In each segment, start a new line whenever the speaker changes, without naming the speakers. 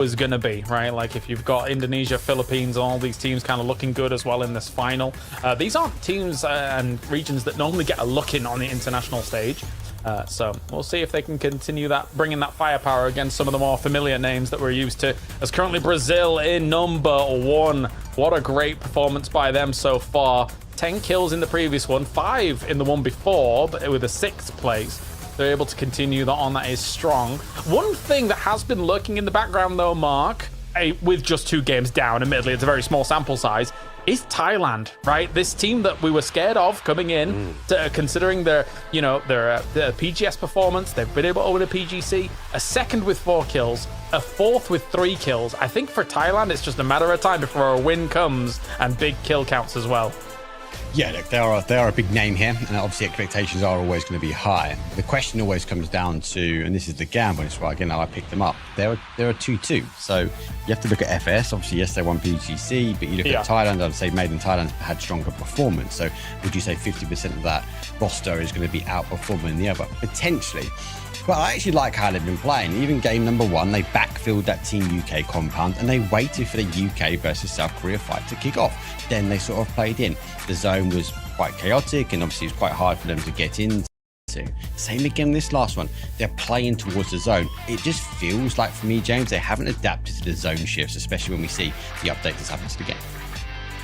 is going to be, right? Like if you've got Indonesia, Philippines, all these teams kind of looking good as well in this final. These aren't teams and regions that normally get a look in on the international stage. So we'll see if they can continue that, bringing that firepower against some of the more familiar names that we're used to. As currently Brazil in number 1. What a great performance by them so far. 10 kills in the previous one, 5 in the one before, but with a 6th place. They're able to continue that on. That is strong. One thing that has been lurking in the background though, Mark, with just 2 games down, admittedly it's a very small sample size, is Thailand, right? This team that we were scared of coming in, considering their PGS performance. They've been able to win a PGC, a 2nd with 4 kills, a 4th with 3 kills. I think for Thailand, it's just a matter of time before a win comes and big kill counts as well.
Yeah, look, they are a big name here, and obviously expectations are always going to be high. The question always comes down to, and this is the gamble, it's why again I picked them up. They're a 2-2, so you have to look at FS. Obviously, yes, they won PGC, but you look at Thailand. I'd say Made in Thailand had stronger performance. So would you say 50% of that roster is going to be outperforming the other? Potentially. But I actually like how they've been playing. Even game number 1, they backfilled that Team UK compound and they waited for the UK versus South Korea fight to kick off. Then they sort of played in. The zone was quite chaotic and obviously it was quite hard for them to get into. Same again this last one. They're playing towards the zone. It just feels like, for me, James, they haven't adapted to the zone shifts, especially when we see the update that's happened to the game.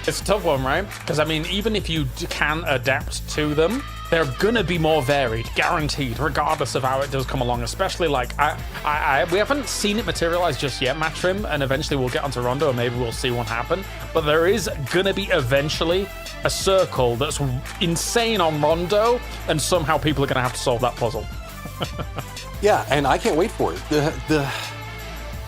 It's a tough one, right? Because, I mean, even if you can adapt to them, they're gonna be more varied, guaranteed, regardless of how it does come along. Especially like we haven't seen it materialize just yet, Matrim, and eventually we'll get onto Rondo and maybe we'll see one happen. But there is gonna be eventually a circle that's insane on Rondo, and somehow people are gonna have to solve that puzzle.
Yeah, and I can't wait for it.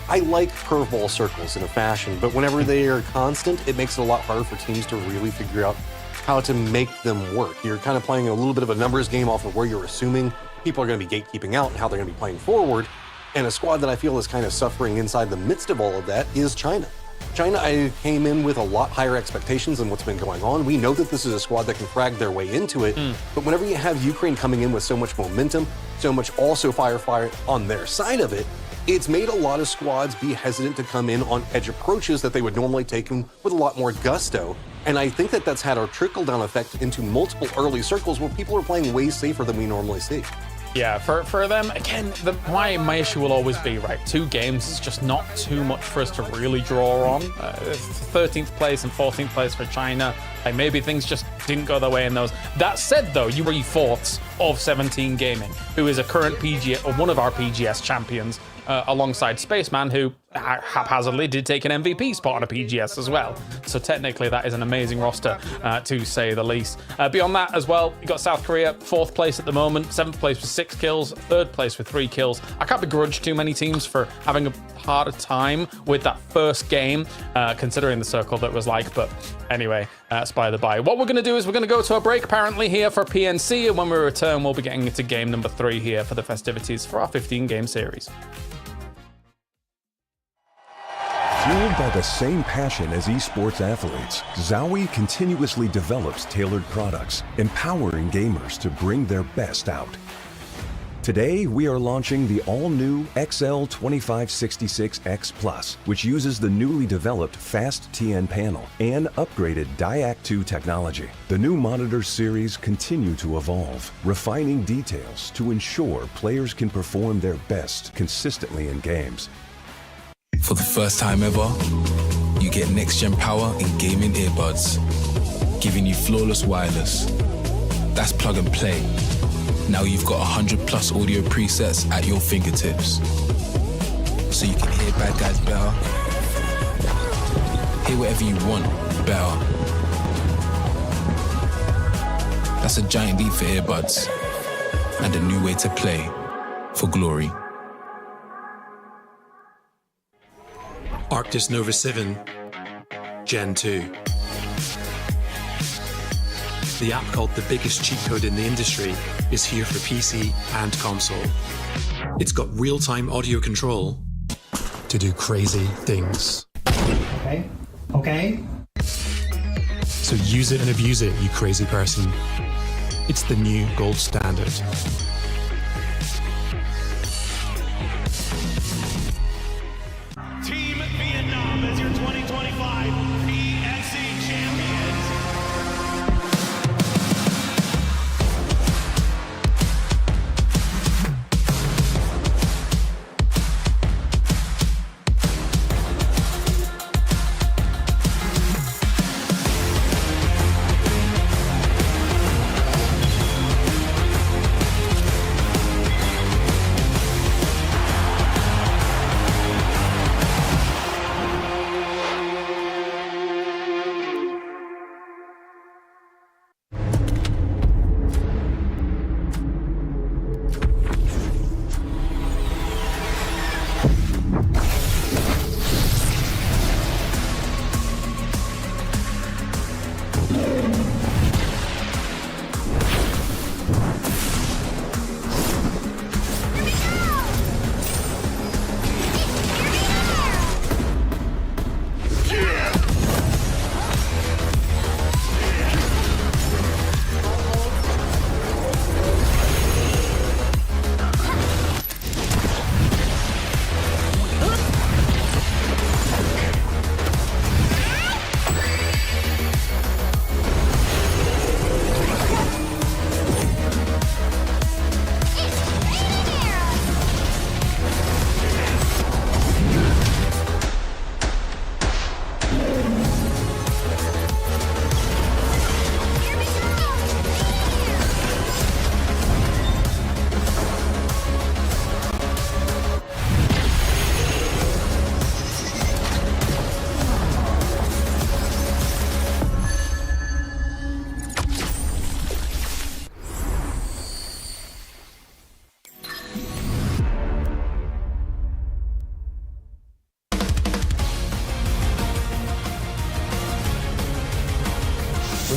I like curveball circles in a fashion, but whenever they are constant, it makes it a lot harder for teams to really figure out how to make them work. You're kind of playing a little bit of a numbers game off of where you're assuming people are going to be gatekeeping out and how they're going to be playing forward. And a squad that I feel is kind of suffering inside the midst of all of that is China. China, I came in with a lot higher expectations than what's been going on. We know that this is a squad that can frag their way into it, but whenever you have Ukraine coming in with so much momentum, so much also fire on their side of it, it's made a lot of squads be hesitant to come in on edge approaches that they would normally take in with a lot more gusto. And I think that that's had a trickle-down effect into multiple early circles where people are playing way safer than we normally see.
Yeah, for them, again, my issue will always be, right, 2 games is just not too much for us to really draw on. 13th place and 14th place for China. Like maybe things just didn't go their way in those. That said, though, you were 4th of 17 Gaming, who is a current PGS, or one of our PGS champions, alongside Spaceman, who haphazardly did take an MVP spot on a PGS as well. So technically that is an amazing roster, to say the least. Beyond that as well, you got South Korea, 4th place at the moment, 7th place with 6 kills, 3rd place with 3 kills. I can't begrudge too many teams for having a harder time with that first game, considering the circle that was like, but anyway, that's by the by. What we're going to do is we're going to go to a break apparently here for PNC, and when we return, we'll be getting into game number 3 here for the festivities for our 15-game series.
Fueled by the same passion as esports athletes, Zowie continuously develops tailored products, empowering gamers to bring their best out. Today, we are launching the all-new XL2566X Plus, which uses the newly developed Fast TN panel and upgraded Diac 2 technology. The new monitor series continue to evolve, refining details to ensure players can perform their best consistently in games.
For the first time ever, you get next-gen power in gaming earbuds, giving you flawless wireless. That's plug and play. Now you've got 100+ audio presets at your fingertips. So you can hear bad guys better, hear whatever you want better. That's a giant leap for earbuds, and a new way to play for glory.
Arctis Nova 7 Gen 2. The app called the biggest cheat code in the industry is here for PC and console. It's got real-time audio control to do crazy things. Okay. So use it and abuse it, you crazy person. It's the new gold standard.
Team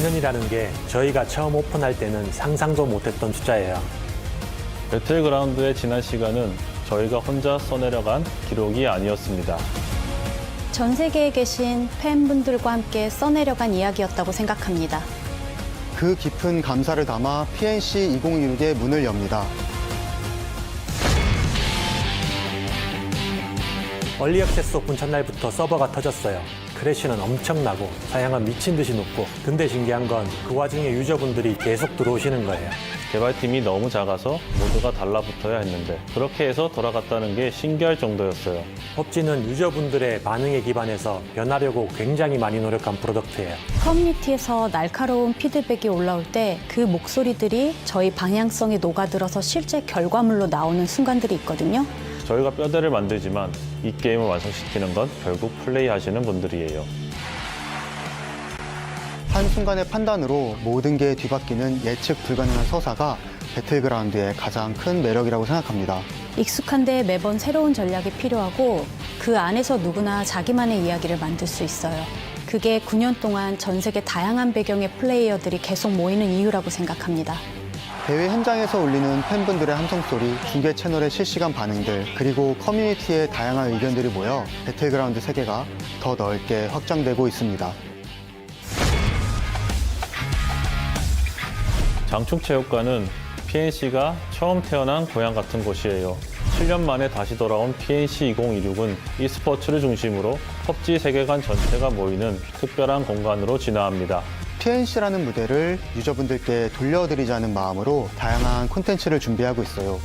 작년이라는 게 저희가 처음 오픈할 때는 상상도 못했던 숫자예요.
배틀그라운드의 지난 시간은 저희가 혼자 써내려간 기록이 아니었습니다.
전 세계에 계신 팬분들과 함께 써내려간 이야기였다고 생각합니다.
그 깊은 감사를 담아 PNC 2016의 문을 엽니다.
얼리 액세스 오픈 첫날부터 서버가 터졌어요. 크래시는 엄청나고 사양은 미친 듯이 높고, 근데 신기한 건 그 와중에 유저분들이 계속 들어오시는 거예요.
개발팀이 너무 작아서 모두가 달라붙어야 했는데 그렇게 해서 돌아갔다는 게 신기할 정도였어요.
펍지는 유저분들의 반응에 기반해서 변하려고 굉장히 많이 노력한 프로덕트예요.
커뮤니티에서 날카로운 피드백이 올라올 때 그 목소리들이 저희 방향성에 녹아들어서 실제 결과물로 나오는 순간들이 있거든요.
저희가 뼈대를 만들지만 이 게임을 완성시키는 건 결국 플레이하시는 분들이에요.
한순간의 판단으로 모든 게 뒤바뀌는 예측 불가능한 서사가 배틀그라운드의 가장 큰 매력이라고 생각합니다.
익숙한데 매번 새로운 전략이 필요하고 그 안에서 누구나 자기만의 이야기를 만들 수 있어요. 그게 9년 동안 전 세계 다양한 배경의 플레이어들이 계속 모이는 이유라고 생각합니다.
대회 현장에서 울리는 팬분들의 함성소리, 중계 채널의 실시간 반응들, 그리고 커뮤니티의 다양한 의견들이 모여 배틀그라운드 세계가 더 넓게 확장되고 있습니다.
장충체육관은 PNC가 처음 태어난 고향 같은 곳이에요. 7년 만에 다시 돌아온 PNC 2016은 e스포츠를 중심으로 펍지 세계관 전체가 모이는 특별한 공간으로 진화합니다.
PNC라는 무대를 유저분들께 돌려드리자는 마음으로 다양한 콘텐츠를 준비하고 있어요.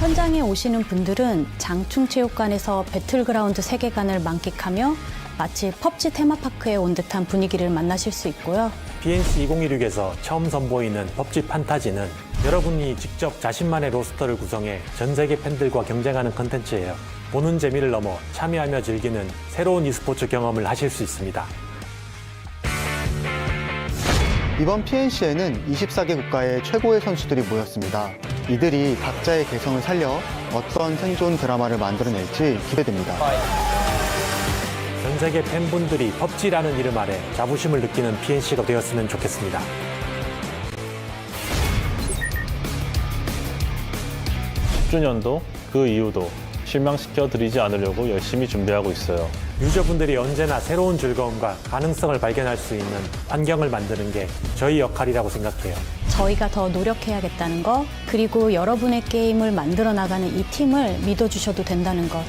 현장에 오시는 분들은 장충체육관에서 배틀그라운드 세계관을 만끽하며 마치 펍지 테마파크에 온 듯한 분위기를 만나실 수 있고요.
PNC 2016에서 처음 선보이는 펍지 판타지는 여러분이 직접 자신만의 로스터를 구성해 전 세계 팬들과 경쟁하는 컨텐츠예요. 보는 재미를 넘어 참여하며 즐기는 새로운 e스포츠 경험을 하실 수 있습니다.
이번 PNC에는 24개 국가의 최고의 선수들이 모였습니다. 이들이 각자의 개성을 살려 어떤 생존 드라마를 만들어낼지 기대됩니다.
전 세계 팬분들이 펍지라는 이름 아래 자부심을 느끼는 PNC가 되었으면 좋겠습니다.
10주년도 그 이후도 실망시켜 드리지 않으려고 열심히 준비하고 있어요.
유저분들이 언제나 새로운 즐거움과 가능성을 발견할 수 있는 환경을 만드는 게 저희 역할이라고 생각해요.
저희가 더 노력해야겠다는 거, 그리고 여러분의 게임을 만들어 나가는 이 팀을 믿어주셔도 된다는 것.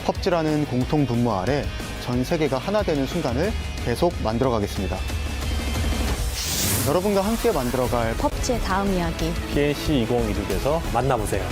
펍지라는 공통 분모 아래 전 세계가 하나 되는 순간을 계속 만들어가겠습니다. 여러분과 함께 만들어갈
펍지의 다음 이야기.
PNC 2016에서
만나보세요.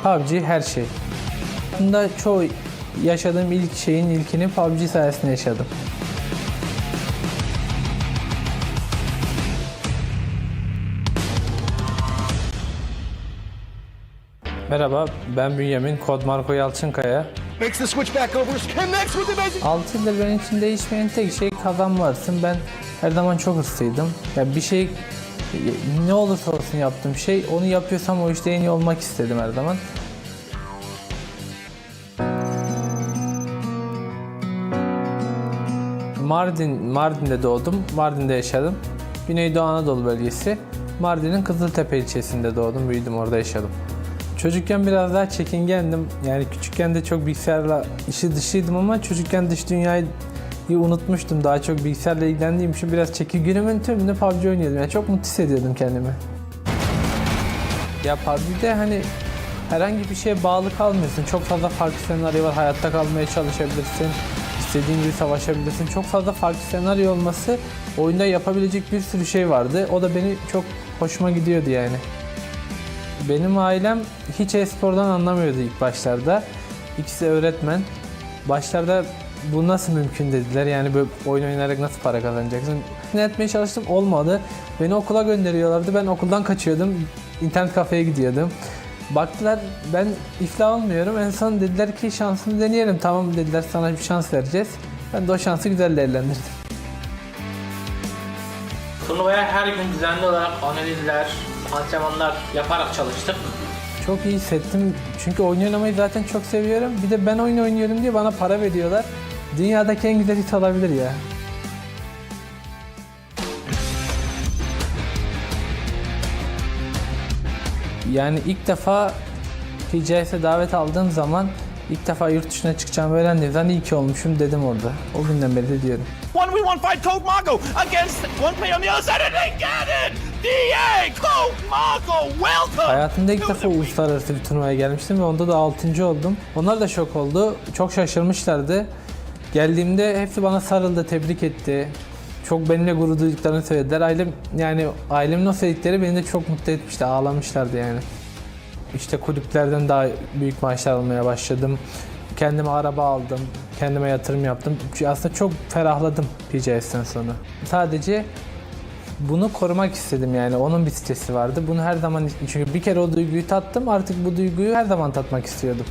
PUBG her şey. Bunda çoğu yaşadığım ilk şeyin ilkini PUBG sayesinde yaşadım. Merhaba, ben Bünyamin Kod Marco Yalçınkaya.
Makes the switch back over. Connects with amazing.
6 yıldır benim için değişmeyen tek şey kazanma hırsım. Ben her zaman çok hırslıydım. Yani bir şey ne olursa olsun yaptığım şey, onu yapıyorsam o işte en iyi olmak istedim her zaman. Mardin'de doğdum, Mardin'de yaşadım. Güneydoğu Anadolu bölgesi. Mardin'in Kızıltepe ilçesinde doğdum, büyüdüm, orada yaşadım. Çocukken biraz daha çekingendim. Yani küçükken de çok bilgisayarla işi dışıydım ama çocukken dış dünyayı unutmuştum. Daha çok bilgisayarla ilgilendiğim için biraz günümün tümünde Pubg oynuyordum. Yani çok mutlu hissediyordum kendimi. Ya Pubg'de hani herhangi bir şeye bağlı kalmıyorsun. Çok fazla farklı senaryo var. Hayatta kalmaya çalışabilirsin. İstediğin gibi savaşabilirsin. Çok fazla farklı senaryo olması, oyunda yapabilecek bir sürü şey vardı. O da beni çok hoşuma gidiyordu yani. Benim ailem hiç e-spordan anlamıyordu ilk başlarda. İkisi öğretmen. Başlarda bu nasıl mümkün dediler. Yani böyle oyun oynayarak nasıl para kazanacaksın? Ne etmeye çalıştım, olmadı. Beni okula gönderiyorlardı. Ben okuldan kaçıyordum. İnternet kafeye gidiyordum. Baktılar ben iflah olmuyorum. En son dediler ki şansını deneyelim. Tamam dediler, sana bir şans vereceğiz. Ben de o şansı güzel değerlendirdim.
Turnuvaya her gün düzenli olarak analizler, antrenmanlar yaparak çalıştık.
Çok iyi hissettim. Çünkü oyun oynamayı zaten çok seviyorum. Bir de ben oyun oynuyorum diye bana para veriyorlar. Dünyadaki en güzel his olabilir ya. Yani ilk defa PGS'e davet aldığım zaman, ilk defa yurt dışına çıkacağımı öğrendiğim zaman iyi ki olmuşum dedim orada. O günden beri de diyorum.
1v1 fight Code Marco against one player on the other side and they get it! DA Code Marco, welcome!
Hayatımda ilk defa uluslararası bir turnuvaya gelmiştim ve onda da 6. oldum. Onlar da şok oldu. Çok şaşırmışlardı. Geldiğimde hepsi bana sarıldı, tebrik etti. Çok benimle gurur duyduklarını söylediler. Ailemin o söyledikleri beni de çok mutlu etmişti. Ağlamışlardı yani. İşte kulüplerden daha büyük maaşlar almaya başladım. Kendime araba aldım. Kendime yatırım yaptım. Aslında çok ferahladım PGS'ten sonra. Sadece bunu korumak istedim yani. Onun bir stresi vardı. Bunu her zaman, çünkü bir kere o duyguyu tattım. Artık bu duyguyu her zaman tatmak istiyordum.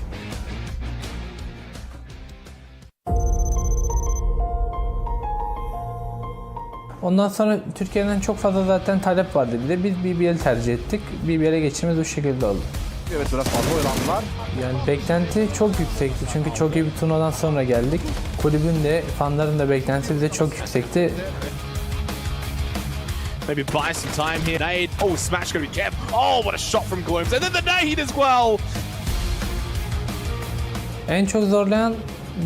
Ondan sonra Türkiye'den çok fazla zaten talep vardı. Bir de biz BBL tercih ettik. BBL'e geçişimiz bu şekilde oldu.
Evet, biraz fazla oynandılar.
Yani beklenti çok yüksekti. Çünkü çok iyi bir turnuvadan sonra geldik. Kulübün de, fanların da beklentisi bize çok yüksekti.
Maybe buy some time here. Nade. Oh, smash gonna be kept. Oh, what a shot from Glooms. And then the nade as well.
En çok zorlayan,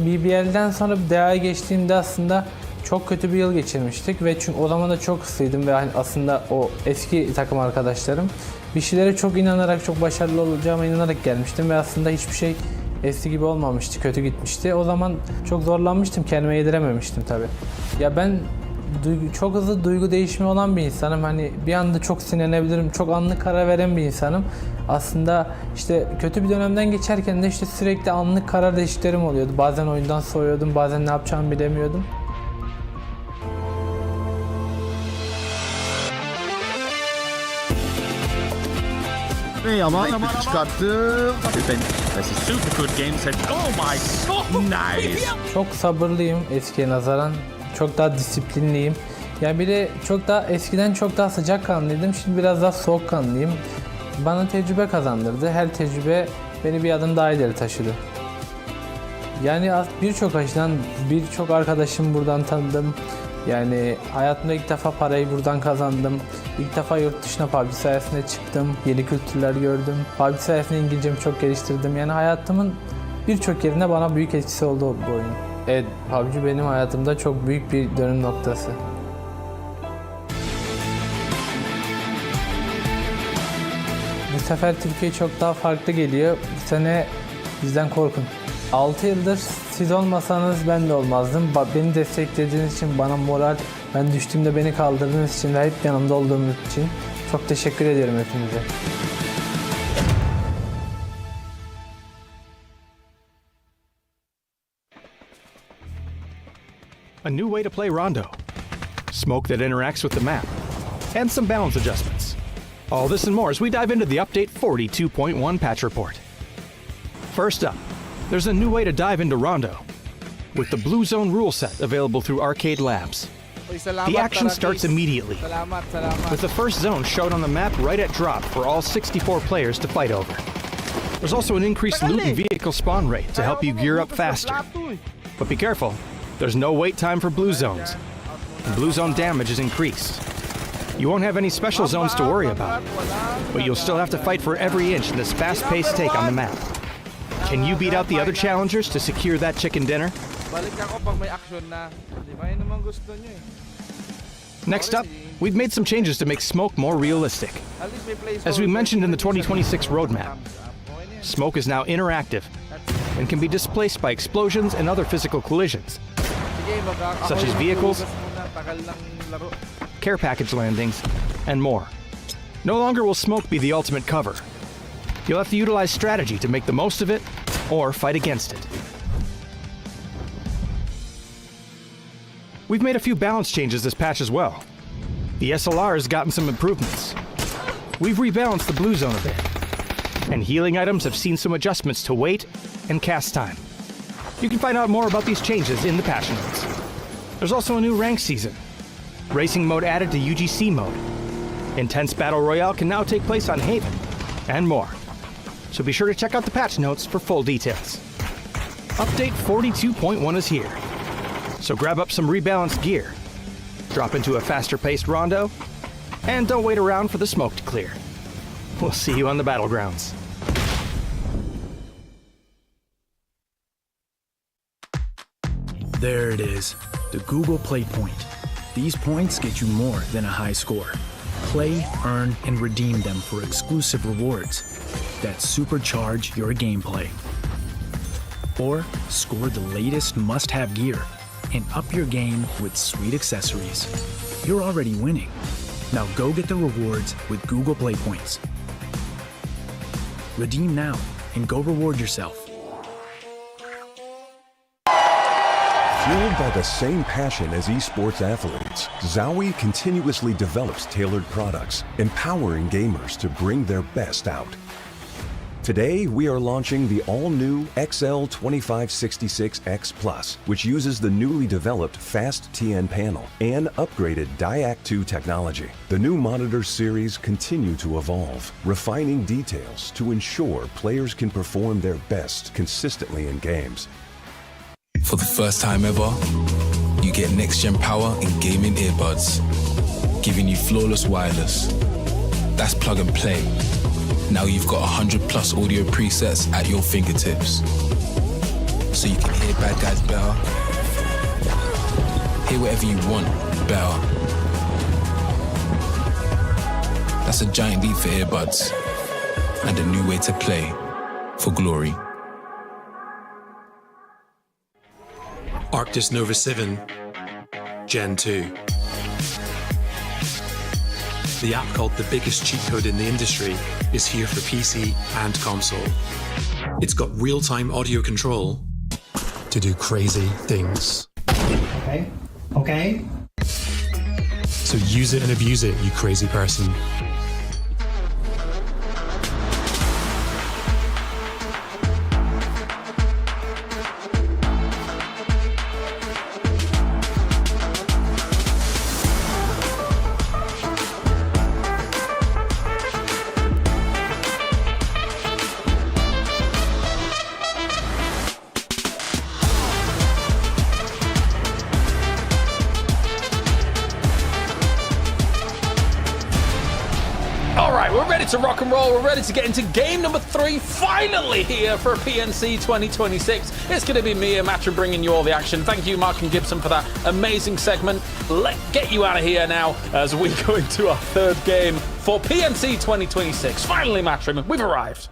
BBL'den sonra DA'ya geçtiğimde aslında çok kötü bir yıl geçirmiştik ve çünkü o zaman da çok hızlıydım ve aslında o eski takım arkadaşlarım, bir şeylere çok inanarak, çok başarılı olacağıma inanarak gelmiştim ve aslında hiçbir şey eski gibi olmamıştı, kötü gitmişti. O zaman çok zorlanmıştım, kendime yedirememiştim tabii. Ya ben çok hızlı duygu değişimi olan bir insanım. Hani bir anda çok sinirlenebilirim, çok anlık karar veren bir insanım. Aslında işte kötü bir dönemden geçerken de işte sürekli anlık karar değişikliklerim oluyordu. Bazen oyundan soğuyordum, bazen ne yapacağımı bilemiyordum.
Aman çıkarttı. Super good game set. Oh my god. Nice.
Çok sabırlıyım eskiye nazaran. Çok daha disiplinliyim. Yani bir de eskiden çok daha sıcakkanlıydım. Şimdi biraz daha soğukkanlıyım. Bana tecrübe kazandırdı. Her tecrübe beni bir adım daha ileri taşıdı. Yani birçok açıdan birçok arkadaşım buradan tanıdım. Yani hayatımda ilk defa parayı buradan kazandım. İlk defa yurt dışına Pubg sayesinde çıktım. Yeni kültürler gördüm. Pubg sayesinde İngilizcemi çok geliştirdim. Yani hayatımın birçok yerinde bana büyük etkisi oldu bu oyun. Evet, Pubg benim hayatımda çok büyük bir dönüm noktası. Bu sefer Türkiye çok daha farklı geliyor. Bu sene bizden korkun. 6 yıldır siz olmasanız ben de olmazdım. Beni desteklediğiniz için, bana moral, ben düştüğümde beni kaldırdığınız için ve hep yanımda olduğunuz için çok teşekkür ediyorum hepinize.
A new way to play Rondo, smoke that interacts with the map, and some balance adjustments. All this and more as we dive into the Update 42.1 patch report. First up, there's a new way to dive into Rondo with the Blue Zone rule set available through Arcade Labs. The action starts immediately, with the first zone shown on the map right at drop for all 64 players to fight over. There's also an increased loot and vehicle spawn rate to help you gear up faster. But be careful, there's no wait time for blue zones. And blue zone damage is increased. You won't have any special zones to worry about, but you'll still have to fight for every inch in this fast-paced take on the map. Can you beat out the other challengers to secure that chicken dinner? Next up, we've made some changes to make smoke more realistic. As we mentioned in the 2026 roadmap, smoke is now interactive and can be displaced by explosions and other physical collisions, such as vehicles, care package landings, and more. No longer will smoke be the ultimate cover. You'll have to utilize strategy to make the most of it or fight against it. We've made a few balance changes this patch as well. The SLR has gotten some improvements. We've rebalanced the blue zone a bit, and healing items have seen some adjustments to weight and cast time. You can find out more about these changes in the patch notes. There's also a new rank season. Racing mode added to UGC mode. Intense Battle Royale can now take place on Haven, and more. So be sure to check out the patch notes for full details. Update 42.1 is here. So grab up some rebalanced gear, drop into a faster-paced Rondo, and don't wait around for the smoke to clear. We'll see you on the battlegrounds.
There it is, the Google Play Point. These points get you more than a high score. Play, earn, and redeem them for exclusive rewards that supercharge your gameplay. Or score the latest must-have gear and up your game with sweet accessories. You're already winning. Now go get the rewards with Google Play Points. Redeem now and go reward yourself.
Fueled by the same passion as esports athletes, Zowie continuously develops tailored products, empowering gamers to bring their best out. Today, we are launching the all-new XL2566X Plus, which uses the newly developed Fast TN panel and upgraded Diac 2 technology. The new monitor series continue to evolve, refining details to ensure players can perform their best consistently in games.
For the first time ever, you get next-gen power in gaming earbuds, giving you flawless wireless. That's plug and play. Now you've got 100+ audio presets at your fingertips. So you can hear bad guys better, hear whatever you want better. That's a giant leap for earbuds, and a new way to play for glory.
Arctis Nova 7 Gen 2. The app called the biggest cheat code in the industry is here for PC and console. It's got real-time audio control to do crazy things.
Okay.
So use it and abuse it, you crazy person.
We're ready to rock and roll. We're ready to get into game number 3, finally here for PNC 2026. It's going to be me and Matra bringing you all the action. Thank you, Mark and Gibson, for that amazing segment. Let's get you out of here now as we go into our 3rd game for PNC 2026. Finally, Matra, we've arrived.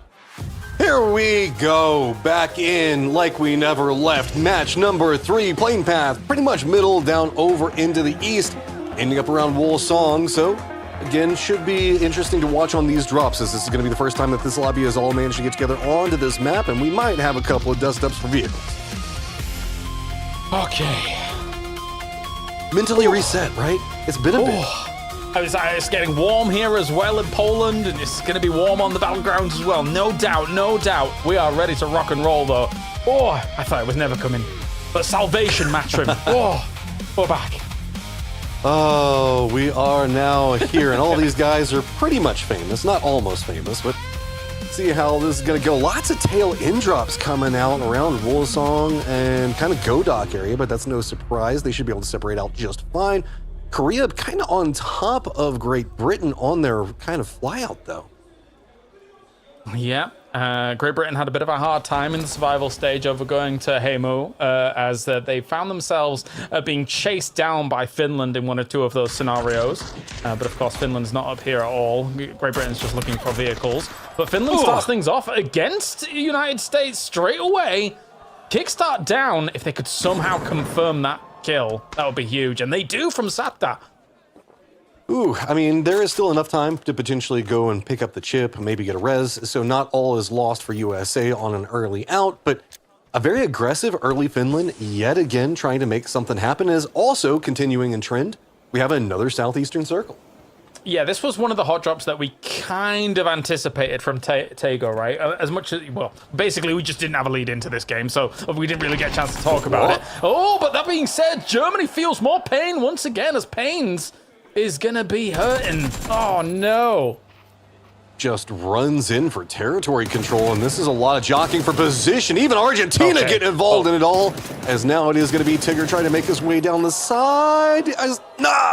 Here we go, back in like we never left. Match number 3, playing path, pretty much middle down over into the east, ending up around Wolsong. So again, should be interesting to watch on these drops, as this is going to be the first time that this lobby has all managed to get together onto this map, and we might have a couple of dust-ups for vehicles.
Okay.
Mentally reset, right? It's been a bit.
It's getting warm here as well in Poland, and it's going to be warm on the battlegrounds as well. No doubt, no doubt. We are ready to rock and roll, though. Oh, I thought it was never coming. But salvation, Matrim. Oh, we're back.
Oh, we are now here, and all these guys are pretty much famous. Not almost famous, but see how this is going to go. Lots of tail end drops coming out around Wolsong and kind of Godok area, but that's no surprise. They should be able to separate out just fine. Korea kind of on top of Great Britain on their kind of flyout, though.
Yeah, Great Britain had a bit of a hard time in the survival stage over going to Heimo, as they found themselves being chased down by Finland in one or two of those scenarios. But of course, Finland's not up here at all. Great Britain's just looking for vehicles. But Finland starts things off against the United States straight away. Kickstart down. If they could somehow confirm that kill, that would be huge. And they do from Satta.
Ooh, I mean, there is still enough time to potentially go and pick up the chip, maybe get a res, so not all is lost for USA on an early out, but a very aggressive early Finland, yet again trying to make something happen, is also continuing in trend. We have another Southeastern Circle.
Yeah, this was one of the hot drops that we kind of anticipated from Tego, right? As much as, well, basically we just didn't have a lead into this game, so we didn't really get a chance to talk about it. Oh, but that being said, Germany feels more pain once again, as Pains is gonna be hurting. Oh, no.
Just runs in for territory control, and this is a lot of jockeying for position. Even Argentina getting involved in it all, as now it is going to be Tigger trying to make his way down the side.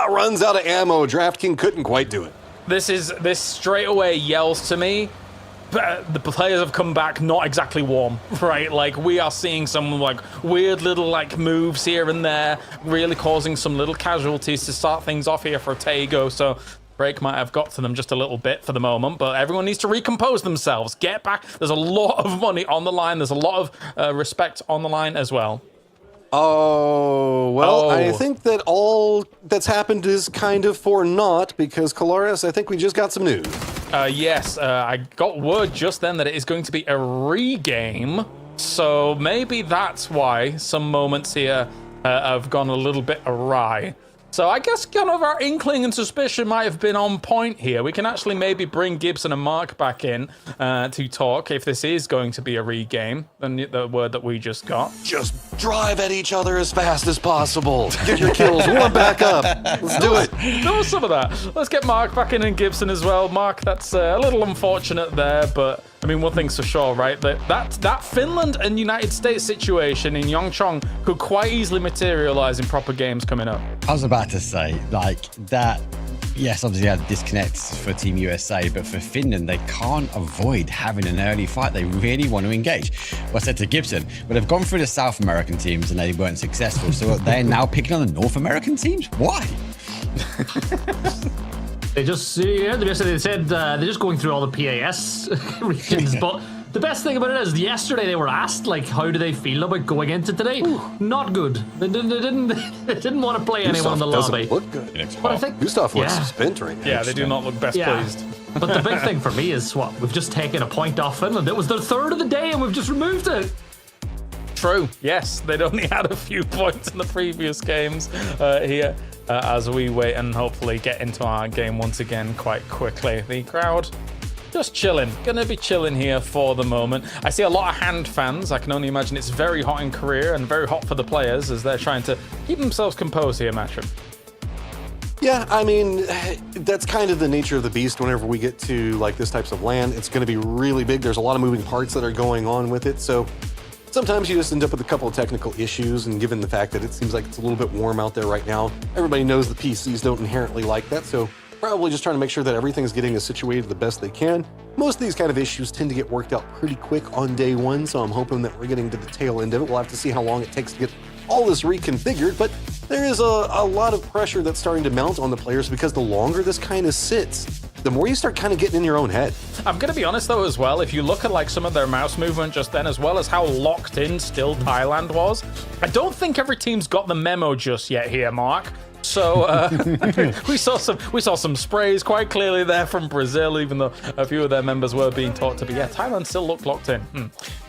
Runs out of ammo. DraftKings couldn't quite do it.
This straight away yells to me, the players have come back not exactly warm, right? Like, we are seeing some like weird little like moves here and there, really causing some little casualties to start things off here for Tego. So break might have got to them just a little bit for the moment, but everyone needs to recompose themselves, get back. There's a lot of money on the line. There's a lot of respect on the line as well.
Oh, well, I think that all that's happened is kind of for naught, because Colaris, I think we just got some news.
Yes, I got word just then that it is going to be a regame, so maybe that's why some moments here have gone a little bit awry. So I guess kind of our inkling and suspicion might have been on point here. We can actually maybe bring Gibson and Mark back in to talk if this is going to be a regame, the word that we just got.
Just drive at each other as fast as possible. Get your kills, warm back up. Let's do it.
There was some of that. Let's get Mark back in and Gibson as well. Mark, that's a little unfortunate there, but I mean, one thing's for sure, right? That Finland and United States situation in Yeongchong could quite easily materialize in proper games coming up.
I was about to say, like, that, yes, obviously had disconnects for Team USA, but for Finland, they can't avoid having an early fight. They really want to engage. Well, I said to Gibson, well, they've gone through the South American teams and they weren't successful, so they're now picking on the North American teams? Why?
They just, they said they're just going through all the PAS regions, but the best thing about it is yesterday they were asked, like, how do they feel about going into today? Not good. They didn't want to play anyone in the lobby.
Look good.
But I think
Gustav looks spent right now.
Yeah, they do not look best pleased.
But the big thing for me is what? We've just taken a point off Finland. It was their third of the day and we've just removed it.
True. Yes, they'd only had a few points in the previous games here. As we wait and hopefully get into our game once again quite quickly. The crowd just chilling, gonna be chilling here for the moment. I see a lot of Hand fans. I can only imagine it's very hot in Korea and very hot for the players as they're trying to keep themselves composed here, Matrim.
Yeah, I mean, that's kind of the nature of the beast whenever we get to like this types of land. It's going to be really big. There's a lot of moving parts that are going on with it, so sometimes you just end up with a couple of technical issues, and given the fact that it seems like it's a little bit warm out there right now, everybody knows the PCs don't inherently like that, so probably just trying to make sure that everything's getting situated the best they can. Most of these kind of issues tend to get worked out pretty quick on day one, so I'm hoping that we're getting to the tail end of it. We'll have to see how long it takes to get all this reconfigured, but there is a lot of pressure that's starting to mount on the players because the longer this kind of sits, the more you start kind of getting in your own head.
I'm going to be honest though as well, if you look at like some of their mouse movement just then, as well as how locked in still Thailand was, I don't think every team's got the memo just yet here, Mark. So we saw some sprays quite clearly there from Brazil, even though a few of their members were being taught to be. Yeah, Thailand still looked locked in.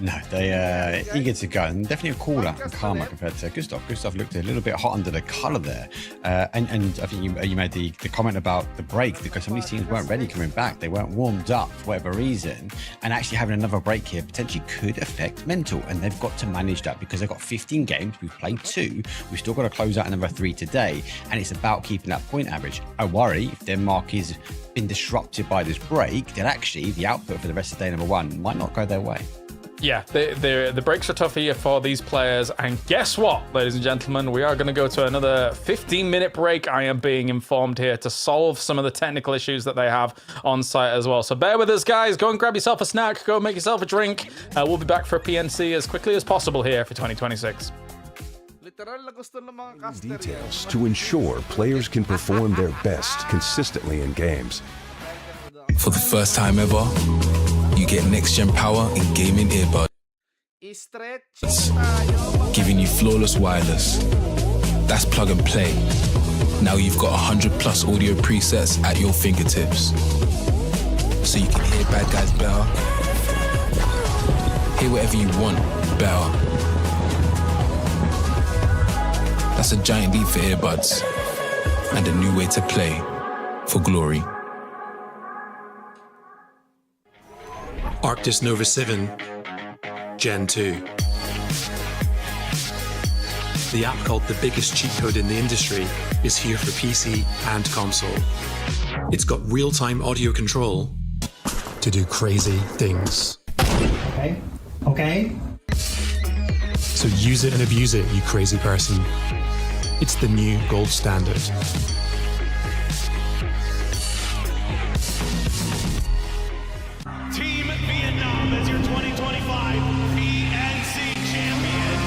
No, they are eager to go, and definitely cooler and calmer compared to Gustav. Gustav looked a little bit hot under the collar there, and I think you made the comment about the break, because some of these teams weren't ready coming back. They weren't warmed up for whatever reason, and actually having another break here potentially could affect mental, and they've got to manage that because they've got 15 games. We've played 2. We've still got to close out another 3 today, and it's about keeping that point average. I worry if their mark has been disrupted by this break, then actually the output for the rest of day number 1 might not go their way.
Yeah, the breaks are tough here for these players. And guess what, ladies and gentlemen? We are going to go to another 15-minute break, I am being informed here, to solve some of the technical issues that they have on site as well. So bear with us, guys. Go and grab yourself a snack. Go make yourself a drink. We'll be back for PNC as quickly as possible here for 2026.
Details to ensure players can perform their best consistently in games.
For the first time ever, you get next-gen power in gaming earbuds, giving you flawless wireless. That's plug and play. Now you've got 100+ audio presets at your fingertips, so you can hear bad guys better, hear whatever you want better. That's a giant leap for earbuds, and a new way to play for glory.
Arctis Nova 7 Gen 2. The app called the biggest cheat code in the industry is here for PC and console. It's got real-time audio control to do crazy things.
Okay.
So use it and abuse it, you crazy person. It's the new gold standard.
Team Vietnam as your 2025 PNC champions.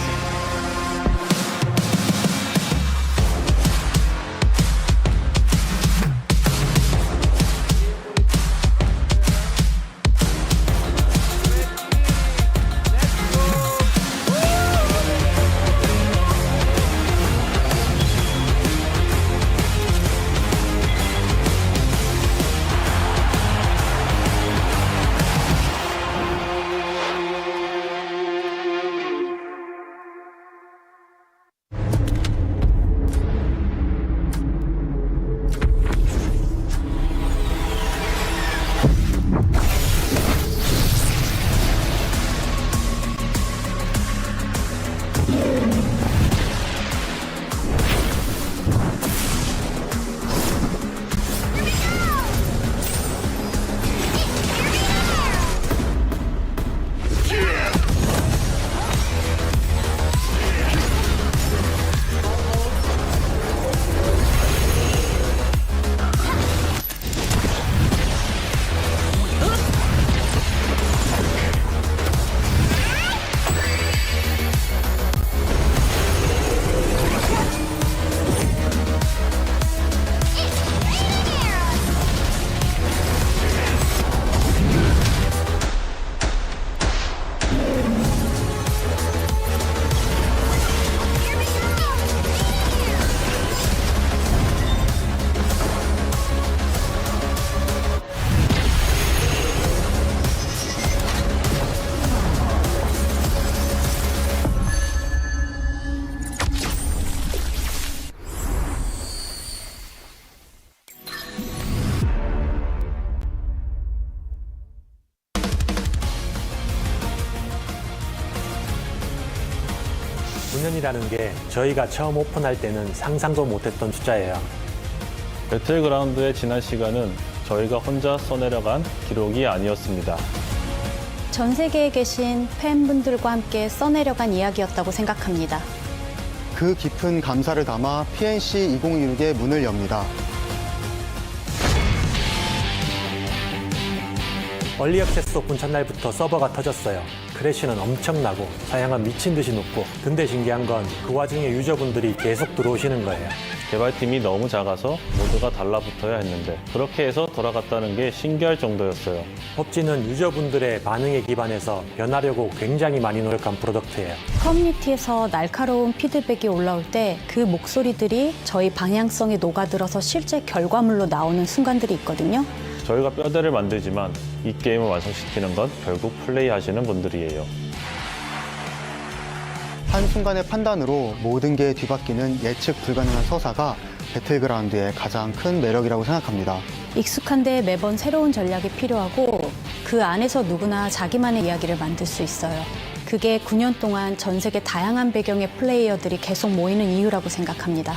(9년이라는) 게 저희가 처음 오픈할 때는 상상도 못했던 숫자예요.
배틀그라운드의 지난 시간은 저희가 혼자 써내려간 기록이 아니었습니다.
전 세계에 계신 팬분들과 함께 써내려간 이야기였다고 생각합니다.
그 깊은 감사를 담아 PNC 2026의 문을 엽니다.
얼리 액세스 오픈 첫날부터 서버가 터졌어요. 크래시는 엄청나고 사양은 미친 듯이 높고, 근데 신기한 건 그 와중에 유저분들이 계속 들어오시는 거예요.
개발팀이 너무 작아서 모두가 달라붙어야 했는데 그렇게 해서 돌아갔다는 게 신기할 정도였어요.
PUBG는 유저분들의 반응에 기반해서 변하려고 굉장히 많이 노력한 프로덕트예요.
커뮤니티에서 날카로운 피드백이 올라올 때 그 목소리들이 저희 방향성에 녹아들어서 실제 결과물로 나오는 순간들이 있거든요.
저희가 뼈대를 만들지만 이 게임을 완성시키는 건 결국 플레이하시는 분들이에요.
한순간의 판단으로 모든 게 뒤바뀌는 예측 불가능한 서사가 배틀그라운드의 가장 큰 매력이라고 생각합니다.
익숙한데 매번 새로운 전략이 필요하고 그 안에서 누구나 자기만의 이야기를 만들 수 있어요. 그게 9년 동안 전 세계 다양한 배경의 플레이어들이 계속 모이는 이유라고 생각합니다.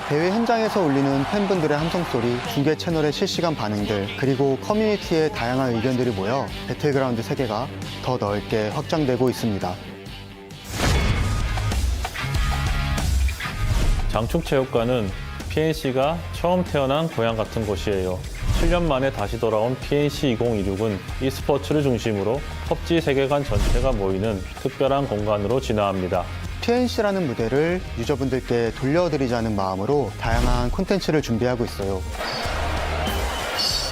대회 현장에서 울리는 팬분들의 함성소리, 중계 채널의 실시간 반응들, 그리고 커뮤니티의 다양한 의견들이 모여 배틀그라운드 세계가 더 넓게 확장되고 있습니다.
장충체육관은 PNC가 처음 태어난 고향 같은 곳이에요. 7년 만에 다시 돌아온 PNC 2026은 e스포츠를 중심으로 PUBG 세계관 전체가 모이는 특별한 공간으로 진화합니다.
PNC라는 무대를 유저분들께 돌려드리자는 마음으로 다양한 콘텐츠를 준비하고 있어요.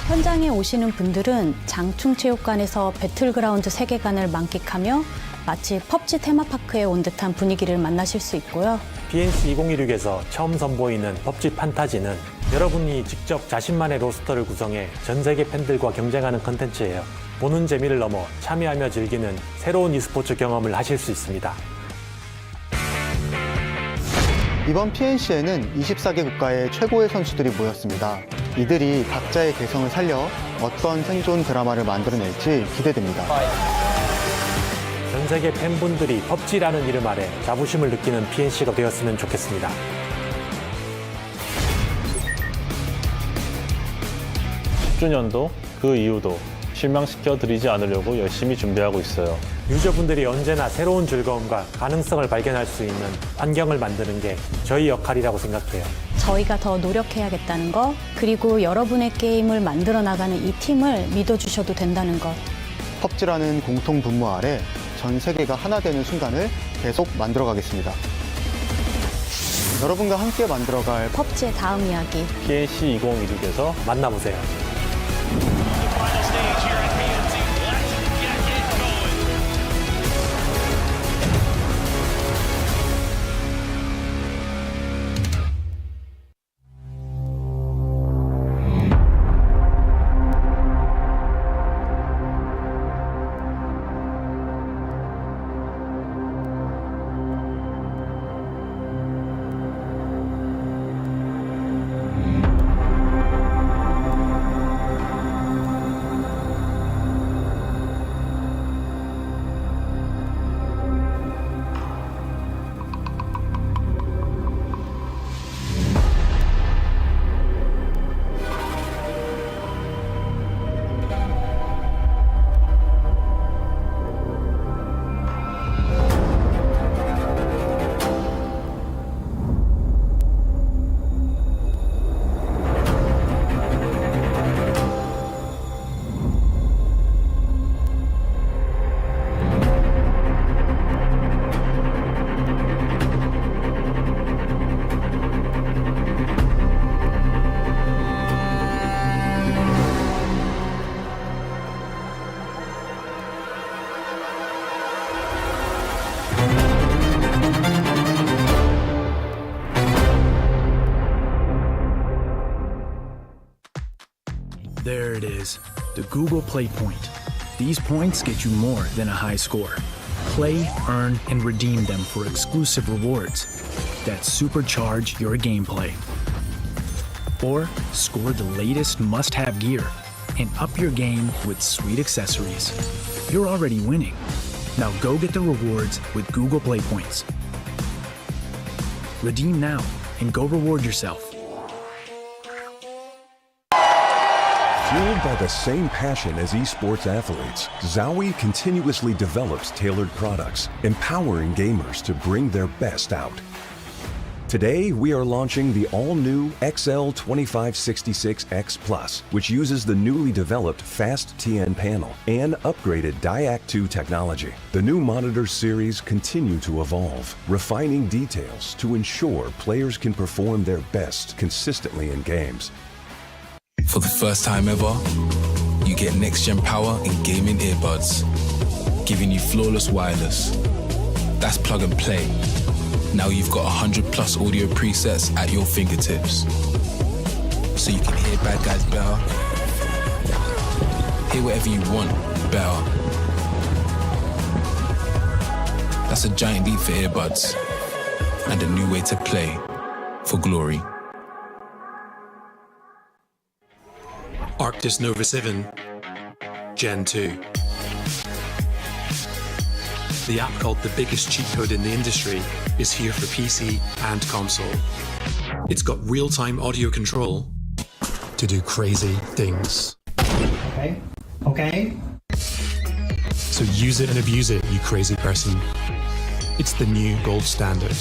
현장에 오시는 분들은 장충체육관에서 배틀그라운드 세계관을 만끽하며 마치 펍지 테마파크에 온 듯한 분위기를 만나실 수 있고요.
PNC 2016에서 처음 선보이는 PUBG 판타지는 여러분이 직접 자신만의 로스터를 구성해 전 세계 팬들과 경쟁하는 컨텐츠예요. 보는 재미를 넘어 참여하며 즐기는 새로운 e스포츠 경험을 하실 수 있습니다.
이번 PNC에는 24개 국가의 최고의 선수들이 모였습니다. 이들이 각자의 개성을 살려 어떤 생존 드라마를 만들어낼지 기대됩니다.
전 세계 팬분들이 PUBG라는 이름 아래 자부심을 느끼는 PNC가 되었으면 좋겠습니다.
10주년도 그 이후도 실망시켜 드리지 않으려고 열심히 준비하고 있어요.
유저분들이 언제나 새로운 즐거움과 가능성을 발견할 수 있는 환경을 만드는 게 저희 역할이라고 생각해요.
저희가 더 노력해야겠다는 것, 그리고 여러분의 게임을 만들어 나가는 이 팀을 믿어주셔도 된다는 것.
펍지라는 공통 분모 아래 전 세계가 하나 되는 순간을 계속 만들어가겠습니다. 여러분과 함께 만들어갈
펍지의 다음 이야기
PNC 2026에서
만나보세요.
There it is, the Google Play Point. These points get you more than a high score. Play, earn, and redeem them for exclusive rewards that supercharge your gameplay. Or score the latest must-have gear and up your game with sweet accessories. You're already winning. Now go get the rewards with Google Play Points. Redeem now and go reward yourself.
Fueled by the same passion as esports athletes, Zowie continuously develops tailored products, empowering gamers to bring their best out. Today, we are launching the all-new XL2566X Plus, which uses the newly developed Fast TN panel and upgraded Diac 2 technology. The new monitor series continue to evolve, refining details to ensure players can perform their best consistently in games.
For the first time ever, you get next-gen power in gaming earbuds, giving you flawless wireless. That's plug and play. Now you've got 100 plus audio presets at your fingertips. So you can hear bad guys better, hear whatever you want better. That's a giant leap for earbuds and a new way to play for glory.
Arctis Nova 7 Gen 2. The app called the biggest cheat code in the industry is here for PC and console. It's got real-time audio control to do crazy things.
Okay. Okay.
So use it and abuse it, you crazy person. It's the new gold standard.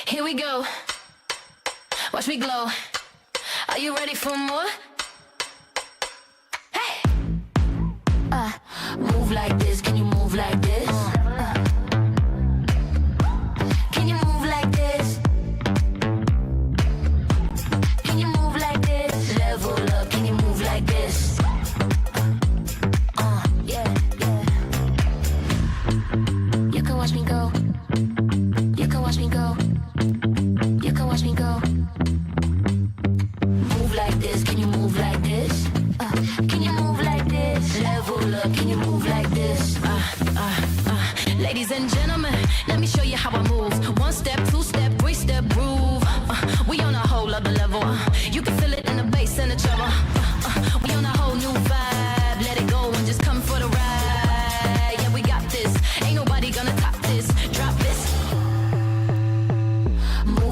Here we go. Watch me glow. Are you ready for more? Hey! Move like this. Can you move like this? Can you move like this? Can you move like this? Level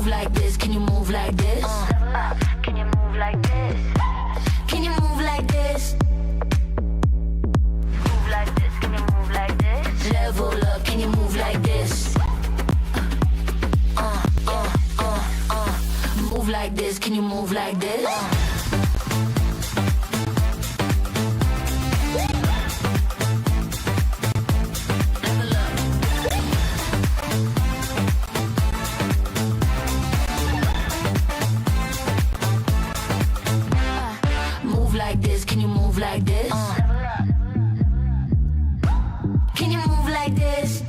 move like this? Can you move like this? Can you move like this? Can you move like this? Move like this, can you move like this? Level up, can you move like this? Move like this, can you move like this? Move like this, can you move like this? Can you move like this?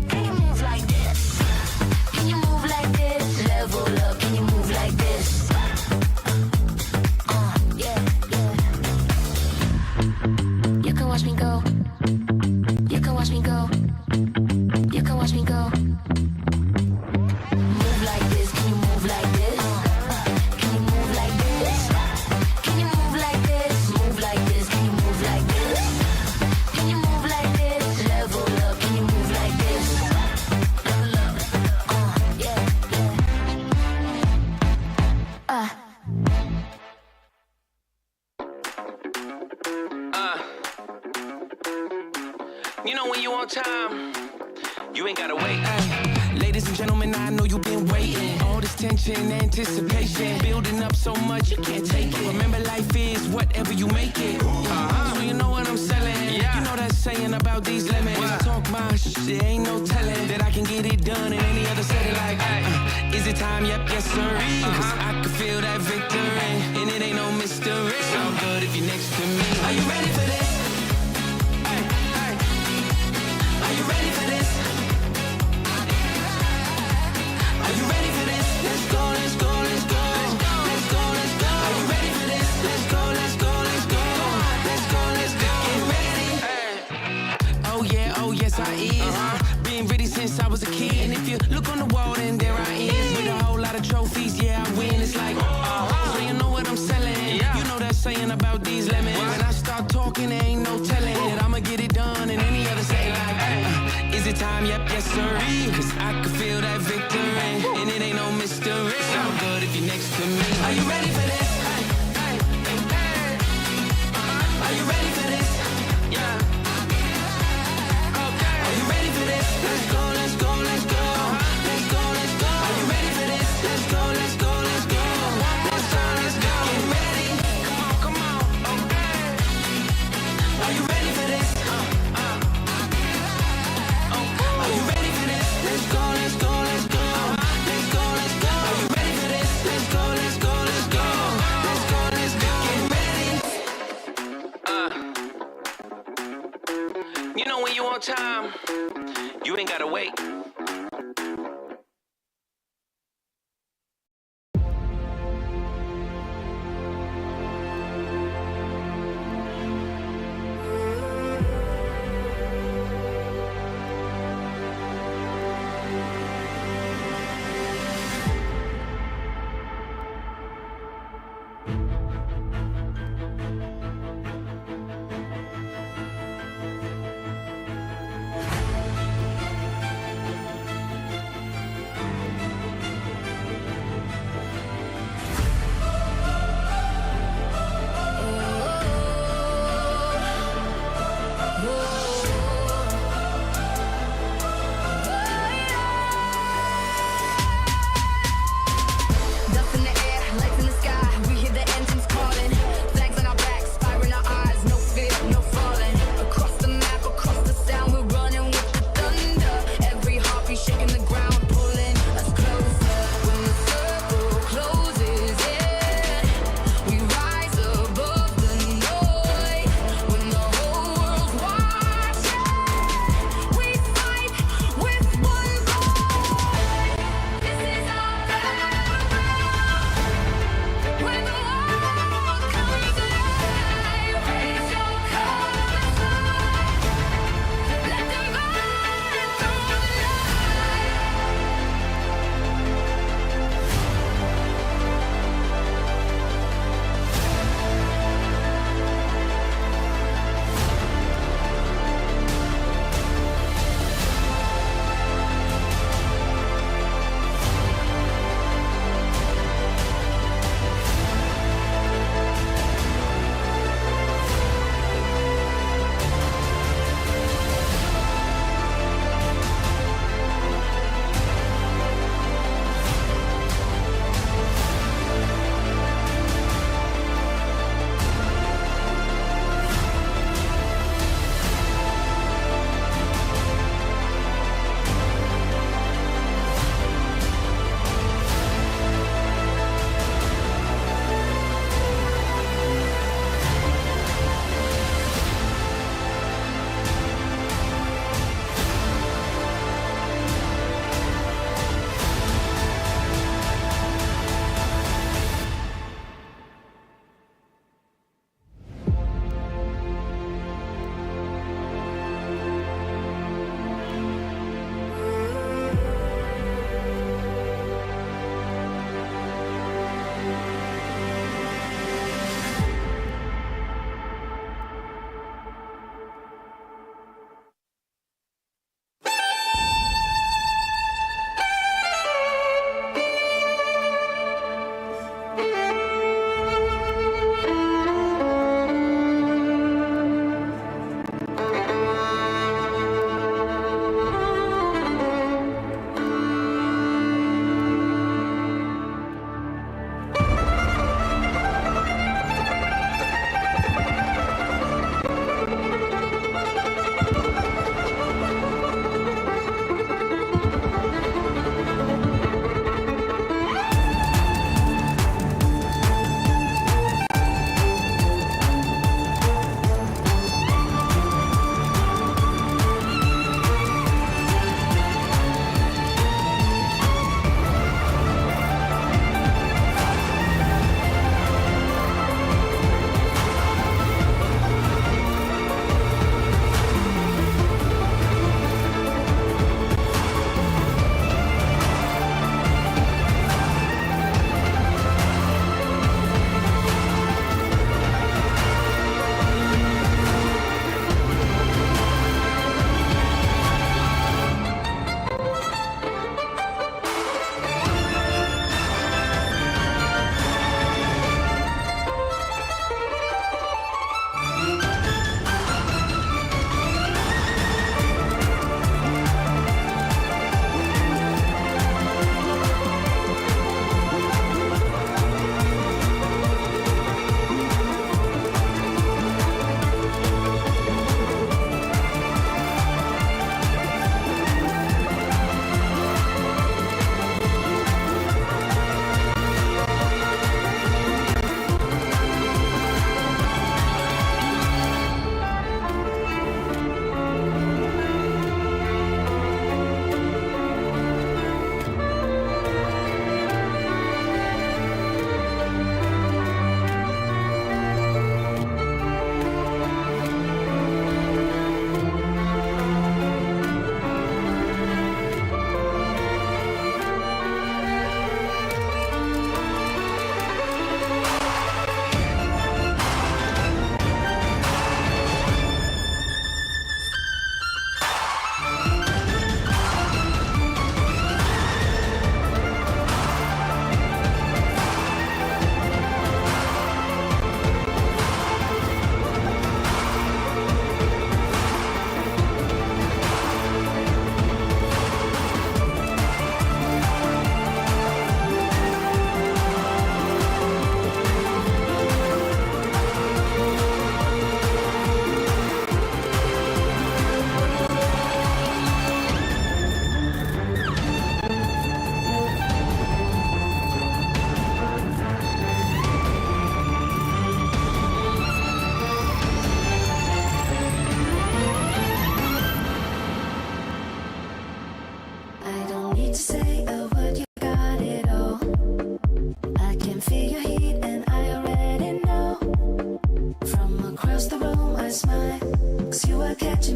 Can you move like this? Can you move like this? Level up, can you move like this? Yeah, yeah. You can watch me go. You can watch me go. You can watch me go. Move like this, can you move like this? Can you move like this? Can you move like this? Move like this, can you move like this? Can you move like this? Level up, can you move like this? Level up, yeah, yeah.
You know when you on time, you ain't gotta wait. Ay, ladies and gentlemen, I know you've been waiting. All this tension, anticipation, building up so much you can't take it. Remember, life is whatever you make it. So you know what I'm selling. Yeah. You know that saying about these lemons. When I talk my shit, ain't no telling that I can get it done in any other setting. Like, is it time? Yep, yes sir. Cause I can feel that victory, and it ain't no mystery. It's all good if you're next to me. Are you ready for this? Are you ready for this? Are you ready for this? Let's go, let's go, let's go. Let's go, let's go. Are you ready for this? Let's go, let's go, let's go. Let's go, let's go. Get ready. Oh yeah, oh yes I is. Been ready since I was a kid. And if you look on the wall, then there I is. With a whole lot of trophies, yeah I win. It's like, so you know what I'm selling. You know that saying about these lemons. When I start talking, there ain't no telling that I'ma get it done in any other setting. Like, is it time? Yep, yes sir. Cause I can feel that victory, and it ain't no mystery. So good if you're next to me. Are you ready for this? Are you ready for this? Yeah. Okay. Are you ready for this? Let's go, let's go, let's go. Let's go, let's go. Are you ready for this? Let's go, let's go, let's go. Let's go, let's go. Get ready. Come on, come on. Okay. Are you ready for this? Are you ready for this? Let's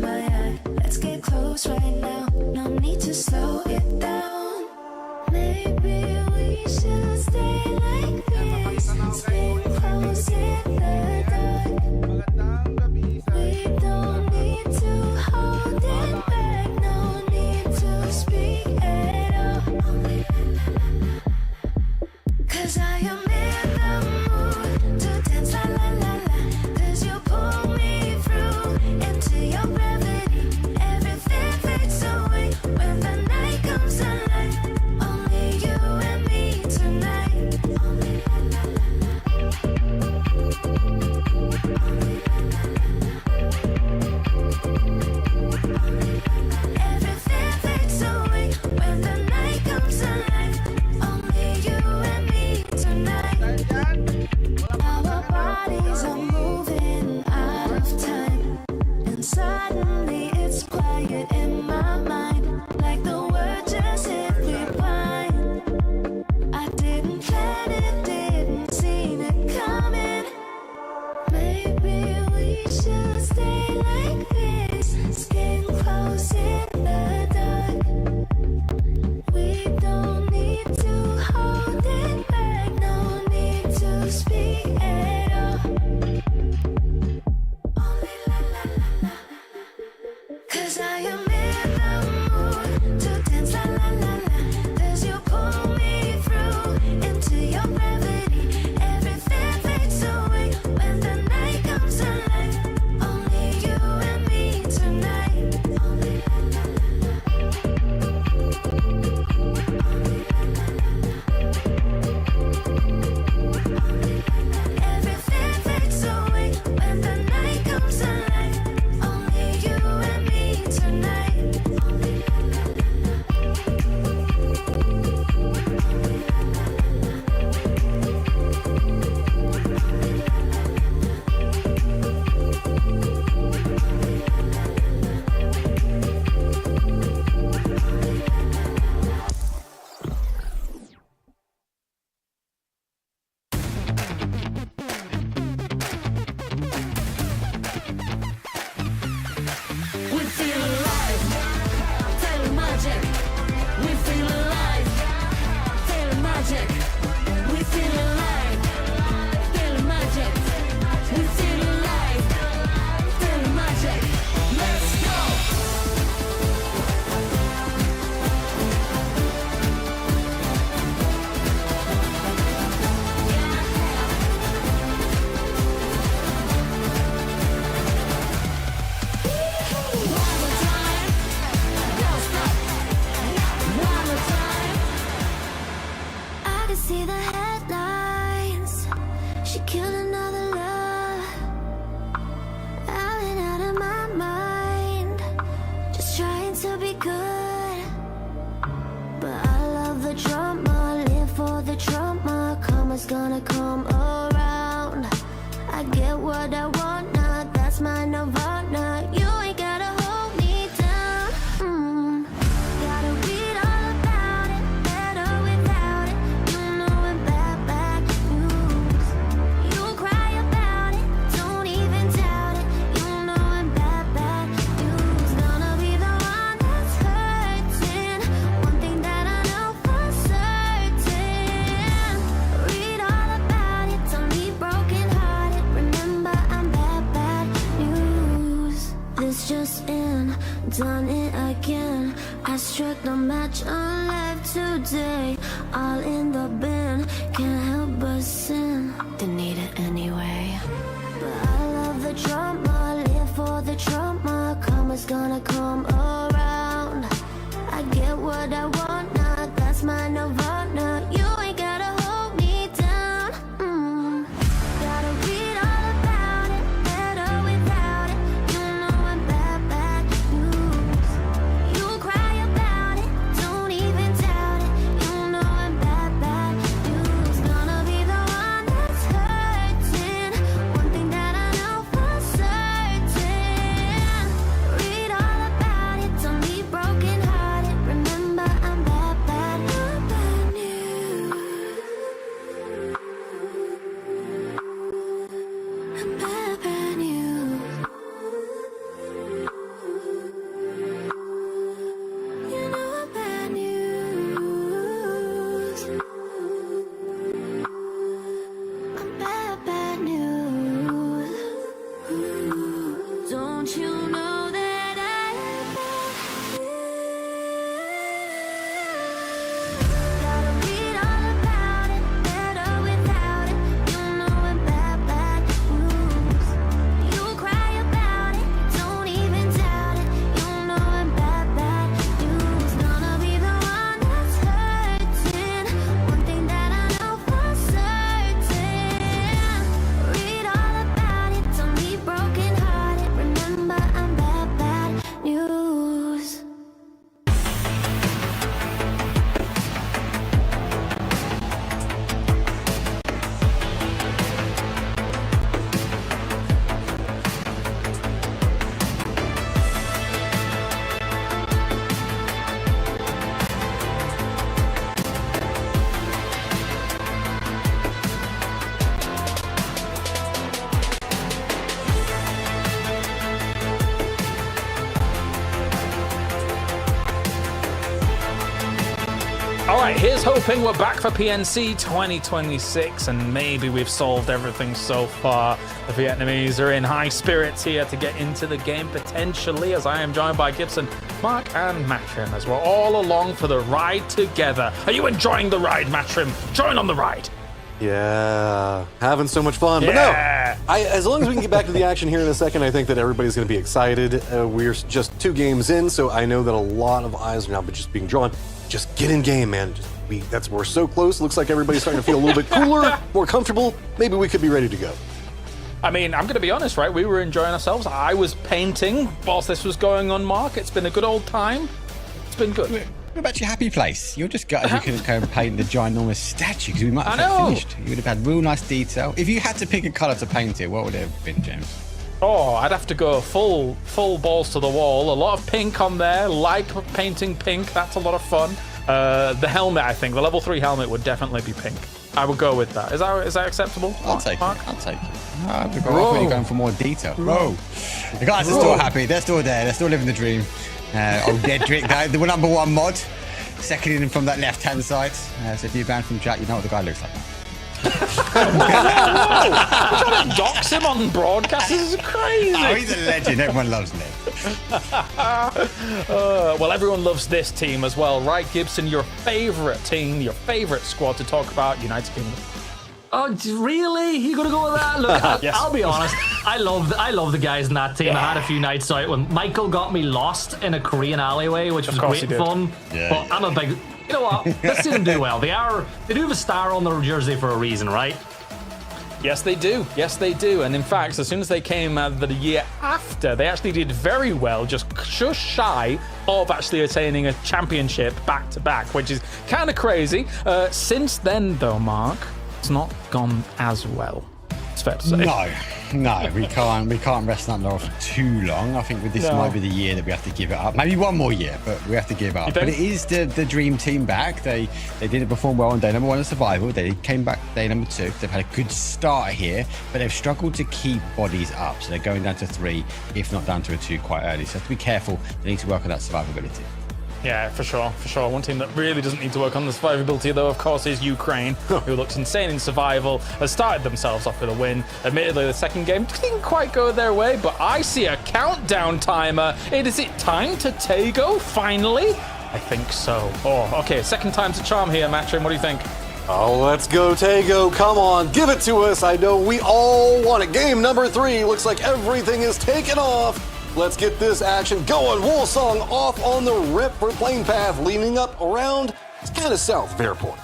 my eye. Let's get close right now. No need to slow it down. Maybe we should stay like this. Stay close in the dark. We don't need to hold it back. No need to speak at all. 'Cause I am in the mood to dance la la la la. 'Cause you pull me through into your gravity. Everything fades away when the night comes alive. Only you and me tonight. Only la la la la. Everything fades away when the night comes alive. Only you and me tonight. Our bodies are moving out of time, and suddenly it's quiet in my mind, like the word just hit rewind. I didn't plan it, didn't see it coming. Maybe we should stay like this, skin close in the dark. We don't need to hold it back, no need to speak at all. Only la la la la. 'Cause I am in the mood to dance la la la la. 'Cause you pull me through into your gravity. Everything fades away when the night comes alive. Only you and me tonight. Only la la la la. Everything fades away when the night comes alive. Only you and me tonight. Only la la la la. We feel alive, feel magic. We feel alive, feel magic. We feel alive, feel magic. We feel alive, feel magic. Let's go. One more time, don't stop. One more time. I can see the headlines. She killed another love. I've been out of my mind, just trying to be good. But I love the drama, live for the drama. Karma's gonna come around. I get what I want now, that's my nirvana. You ain't gotta hold me down. Gotta read all about it, better without it. You know it bad news. You cry about it, don't even doubt it. You know it bad news. Gonna be the one that's hurting. One thing that I know for certain. Read all about it, don't be broken hearted. Remember I'm bad news. This just in, done it again. I struck the match on life today. All in the bin, can't help but sin. Didn't need it anyway. But I love the drama, live for the drama. Karma's gonna come around. I get what I want now, that's my nirvana. You ain't gotta hold me down. Gotta read all about it, better without it. You know I'm bad news. You cry about it, don't even doubt it. You know I'm bad news. Gonna be the one that's hurting. One thing that I know for certain. Read all about it, don't be broken hearted. Remember I'm
hoping we're back for PNC 2026 and maybe we've solved everything so far. The Vietnamese are in high spirits here to get into the game potentially, as I am joined by Gibson, Mark and Matrim as we're all along for the ride together. Are you enjoying the ride, Matrim? Join on the ride.
Yeah, having so much fun.
Yeah.
But no, as long as we can get back to the action here in a second, I think that everybody's going to be excited. We're just 2 games in, so I know that a lot of eyes are now just being drawn. Just get in game, man. We're so close. Looks like everybody's starting to feel a little bit cooler, more comfortable. Maybe we could be ready to go.
I mean, I'm going to be honest, right? We were enjoying ourselves. I was painting whilst this was going on, Mark. It's been a good old time. It's been good.
What about your happy place? You're just gutted you couldn't go and paint the ginormous statue because we might have finished. You would have had real nice detail. If you had to pick a colour to paint it, what would it have been, James?
Oh, I'd have to go full balls to the wall. A lot of pink on there. Like painting pink. That's a lot of fun. The helmet, I think, the level 3 helmet would definitely be pink. I would go with that. Is that acceptable?
I'll take
Mark?
it. I'll take it. We're going for more detail. Bro, the guys are still happy. They're still there. They're still living the dream. Dedrick, the number 1 mod, second in from that left-hand side. So if you're banned from chat, you know what the guy looks like.
Whoa! You're trying to dox him on broadcast? This is crazy.
Oh, he's a legend. Everyone loves him.
Well, everyone loves this team as well, right, Gibson? Your favourite team, your favourite squad to talk about, United Kingdom.
Oh, really? You gonna go with that? Look,
Yes.
I'll be honest. I love the guys in that team. I had a few nights out when Michael got me lost in a Korean alleyway, which was great fun.
Yeah,
but I'm a big. You know what? Let's see them do well. They do have a star on their jersey for a reason, right?
Yes, they do. Yes, they do. And in fact, as soon as they came the year after, they actually did very well, just shy of actually attaining a championship back-to-back, which is kind of crazy. Since then, though, Mark, it's not gone as well. It's fair to say.
No, we can't rest that laurel for too long. I think this might be the year that we have to give it up. Maybe one more year, but we have to give it up. But it is the dream team back. They didn't perform well on day number 1 of survival. They came back day number 2. They've had a good start here, but they've struggled to keep bodies up. So they're going down to 3, if not down to a 2 quite early. So have to be careful. They need to work on that survivability.
Yeah, for sure. One team that really doesn't need to work on the survivability, though, of course, is Ukraine, who looks insane in survival, has started themselves off with a win. Admittedly, the second game didn't quite go their way, but I see a countdown timer. Is it time to Tego, finally? I think so. Oh, okay, second time's a charm here, Matrim. What do you think?
Oh, let's go, Tego. Come on, give it to us. I know we all want it. Game number 3. Looks like everything is taken off. Let's get this action going. Woolsong off on the rip for plane path, leaning up around. It's kind of south of airport.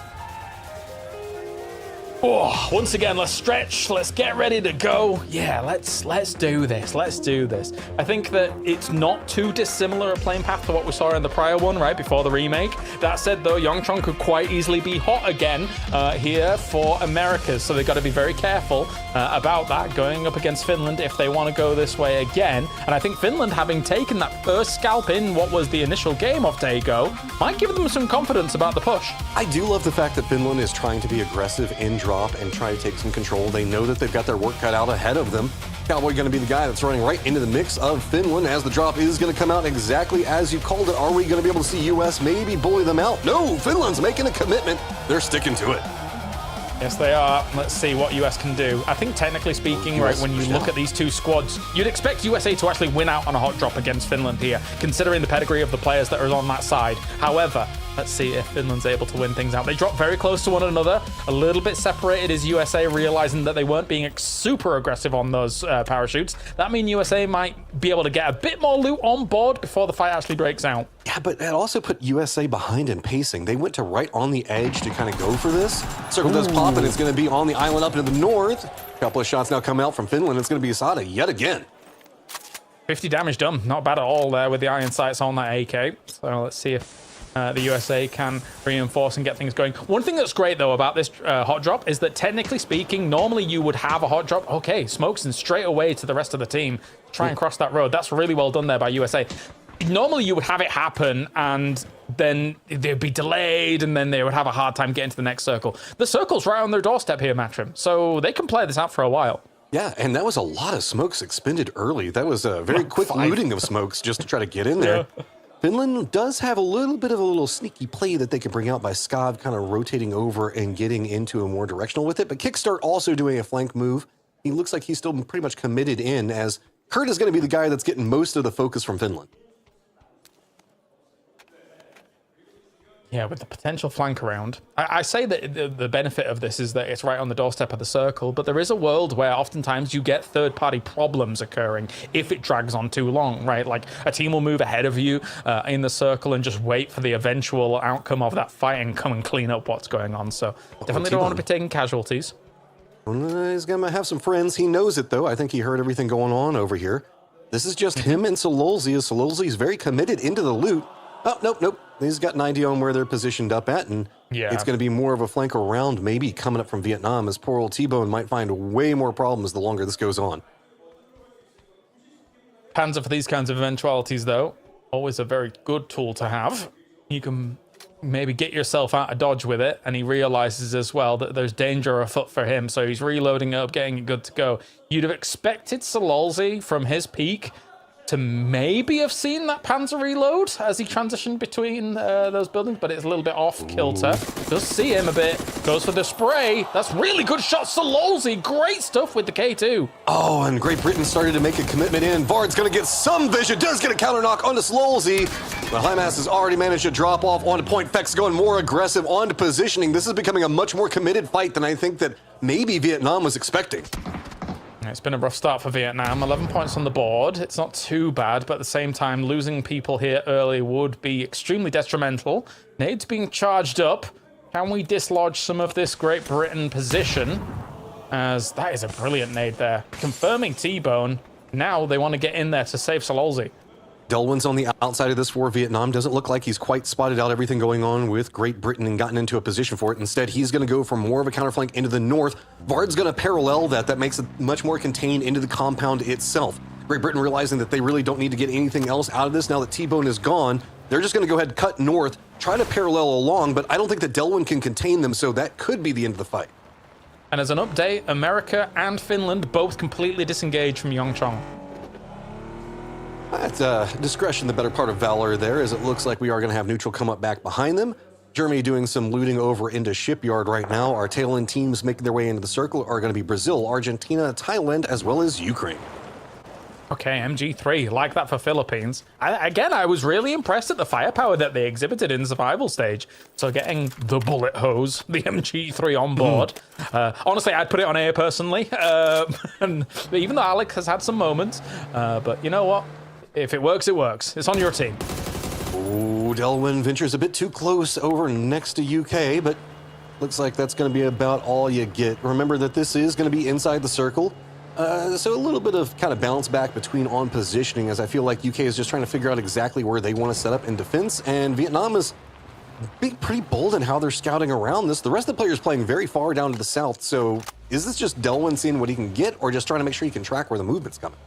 Oh, once again, let's stretch. Let's get ready to go. Yeah, let's do this. Let's do this. I think that it's not too dissimilar a playing path to what we saw in the prior one, right, before the remake. That said, though, Yongchong could quite easily be hot again here for Americas, so they've got to be very careful about that, going up against Finland if they want to go this way again. And I think Finland, having taken that first scalp in what was the initial game of Dago, might give them some confidence about the push.
I do love the fact that Finland is trying to be aggressive in drop and try to take some control. They know that they've got their work cut out ahead of them. Cowboy going to be the guy that's running right into the mix of Finland, as the drop is going to come out exactly as you called it. Are we going to be able to see US maybe bully them out? No, Finland's making a commitment. They're sticking to it.
Yes, they are. Let's see what US can do. I think technically speaking, right, when you look at these 2 squads, you'd expect USA to actually win out on a hot drop against Finland here, considering the pedigree of the players that are on that side. However, let's see if Finland's able to win things out. They drop very close to one another, a little bit separated as USA realizing that they weren't being super aggressive on those parachutes. That means USA might be able to get a bit more loot on board before the fight actually breaks out.
Yeah, but it also put USA behind in pacing. They went to right on the edge to kind of go for this. Circle does pop, and it's going to be on the island up into the north. A couple of shots now come out from Finland. It's going to be Asada yet again.
50 damage done. Not bad at all there with the iron sights on that AK. So let's see if the USA can reinforce and get things going. One thing that's great, though, about this hot drop is that, technically speaking, normally you would have a hot drop. Okay, smokes and straight away to the rest of the team. Try and cross that road. That's really well done there by USA. Normally you would have it happen and then they'd be delayed and then they would have a hard time getting to the next circle. The circle's right on their doorstep here, Matrim, so they can play this out for a while.
Yeah, and that was a lot of smokes expended early. That was a very quick looting of smokes just to try to get in there. Finland does have a little sneaky play that they can bring out by Skav kind of rotating over and getting into a more directional with it. But Kickstart also doing a flank move. He looks like he's still pretty much committed in, as Kurt is going to be the guy that's getting most of the focus from Finland.
Yeah, with the potential flank around. I say that the benefit of this is that it's right on the doorstep of the circle, but there is a world where oftentimes you get third-party problems occurring if it drags on too long, right? Like a team will move ahead of you in the circle and just wait for the eventual outcome of that fight and come and clean up what's going on. So definitely don't want to be taking casualties.
He's going to have some friends. He knows it, though. I think he heard everything going on over here. This is just him and Sololzi, as Sololzi's very committed into the loot. Oh, nope. He's got an idea on where they're positioned up at, and it's going to be more of a flank around maybe coming up from Vietnam, as poor old T-Bone might find way more problems the longer this goes on.
Panzer for these kinds of eventualities, though, always a very good tool to have. You can maybe get yourself out of dodge with it, and he realizes as well that there's danger afoot for him, so he's reloading up, getting it good to go. You'd have expected Sololzi from his peak to maybe have seen that Panzer reload as he transitioned between those buildings, but it's a little bit off kilter. Does see him a bit, goes for the spray. That's really good shot, Sololzi. Great stuff with the K2.
Oh, and Great Britain started to make a commitment in. Vard's going to get some vision, does get a counter knock onto Sololzi. But Hymas has already managed to drop off onto point. Feck's going more aggressive onto positioning. This is becoming a much more committed fight than I think that maybe Vietnam was expecting.
It's been a rough start for Vietnam. 11 points on the board. It's not too bad, but at the same time, losing people here early would be extremely detrimental. Nades being charged up. Can we dislodge some of this Great Britain position? As that is a brilliant nade there. Confirming T-Bone. Now they want to get in there to save Sololzi.
Delwyn's on the outside of this for Vietnam. Doesn't look like he's quite spotted out everything going on with Great Britain and gotten into a position for it. Instead, he's going to go for more of a counterflank into the north. Vard's going to parallel that. That makes it much more contained into the compound itself. Great Britain realizing that they really don't need to get anything else out of this now that T-Bone is gone. They're just going to go ahead and cut north, try to parallel along, but I don't think that Delwyn can contain them, so that could be the end of the fight.
And as an update, America and Finland both completely disengaged from Yongchong.
That's discretion, the better part of valor there, as it looks like we are going to have neutral come up back behind them. Germany doing some looting over into Shipyard right now. Our tail end teams making their way into the circle are going to be Brazil, Argentina, Thailand, as well as Ukraine.
Okay, MG3, like that for Philippines. I was really impressed at the firepower that they exhibited in the survival stage. So getting the bullet hose, the MG3 on board. Honestly, I'd put it on air personally. And even though Alex has had some moments. But you know what? If it works, it works. It's on your team.
Oh, Delwyn ventures a bit too close over next to UK, but looks like that's going to be about all you get. Remember that this is going to be inside the circle. So a little bit of kind of bounce back between on positioning, as I feel like UK is just trying to figure out exactly where they want to set up in defense, and Vietnam is being pretty bold in how they're scouting around this. The rest of the players playing very far down to the south, so is this just Delwyn seeing what he can get, or just trying to make sure he can track where the movement's coming?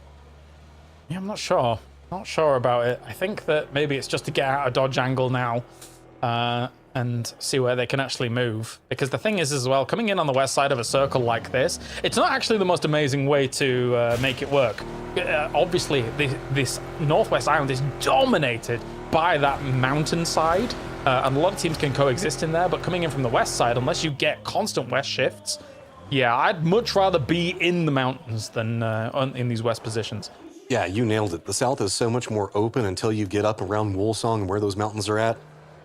Yeah, I'm not sure. Not sure about it. I think that maybe it's just to get out of dodge angle now and see where they can actually move. Because the thing is as well, coming in on the west side of a circle like this, it's not actually the most amazing way to make it work. Obviously, this northwest island is dominated by that mountainside, and a lot of teams can coexist in there, but coming in from the west side, unless you get constant west shifts, yeah, I'd much rather be in the mountains than in these west positions.
Yeah, you nailed it. The south is so much more open until you get up around Woolsong and where those mountains are at.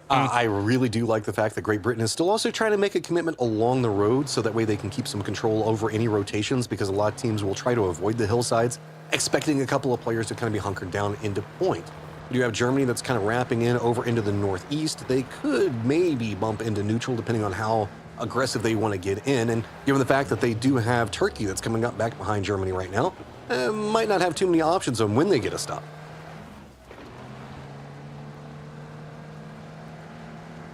I really do like the fact that Great Britain is still also trying to make a commitment along the road, so that way they can keep some control over any rotations, because a lot of teams will try to avoid the hillsides, expecting a couple of players to kind of be hunkered down into point. You have Germany that's kind of wrapping in over into the northeast. They could maybe bump into neutral depending on how aggressive they want to get in, and given the fact that they do have Turkey that's coming up back behind Germany right now, might not have too many options on when they get a stop.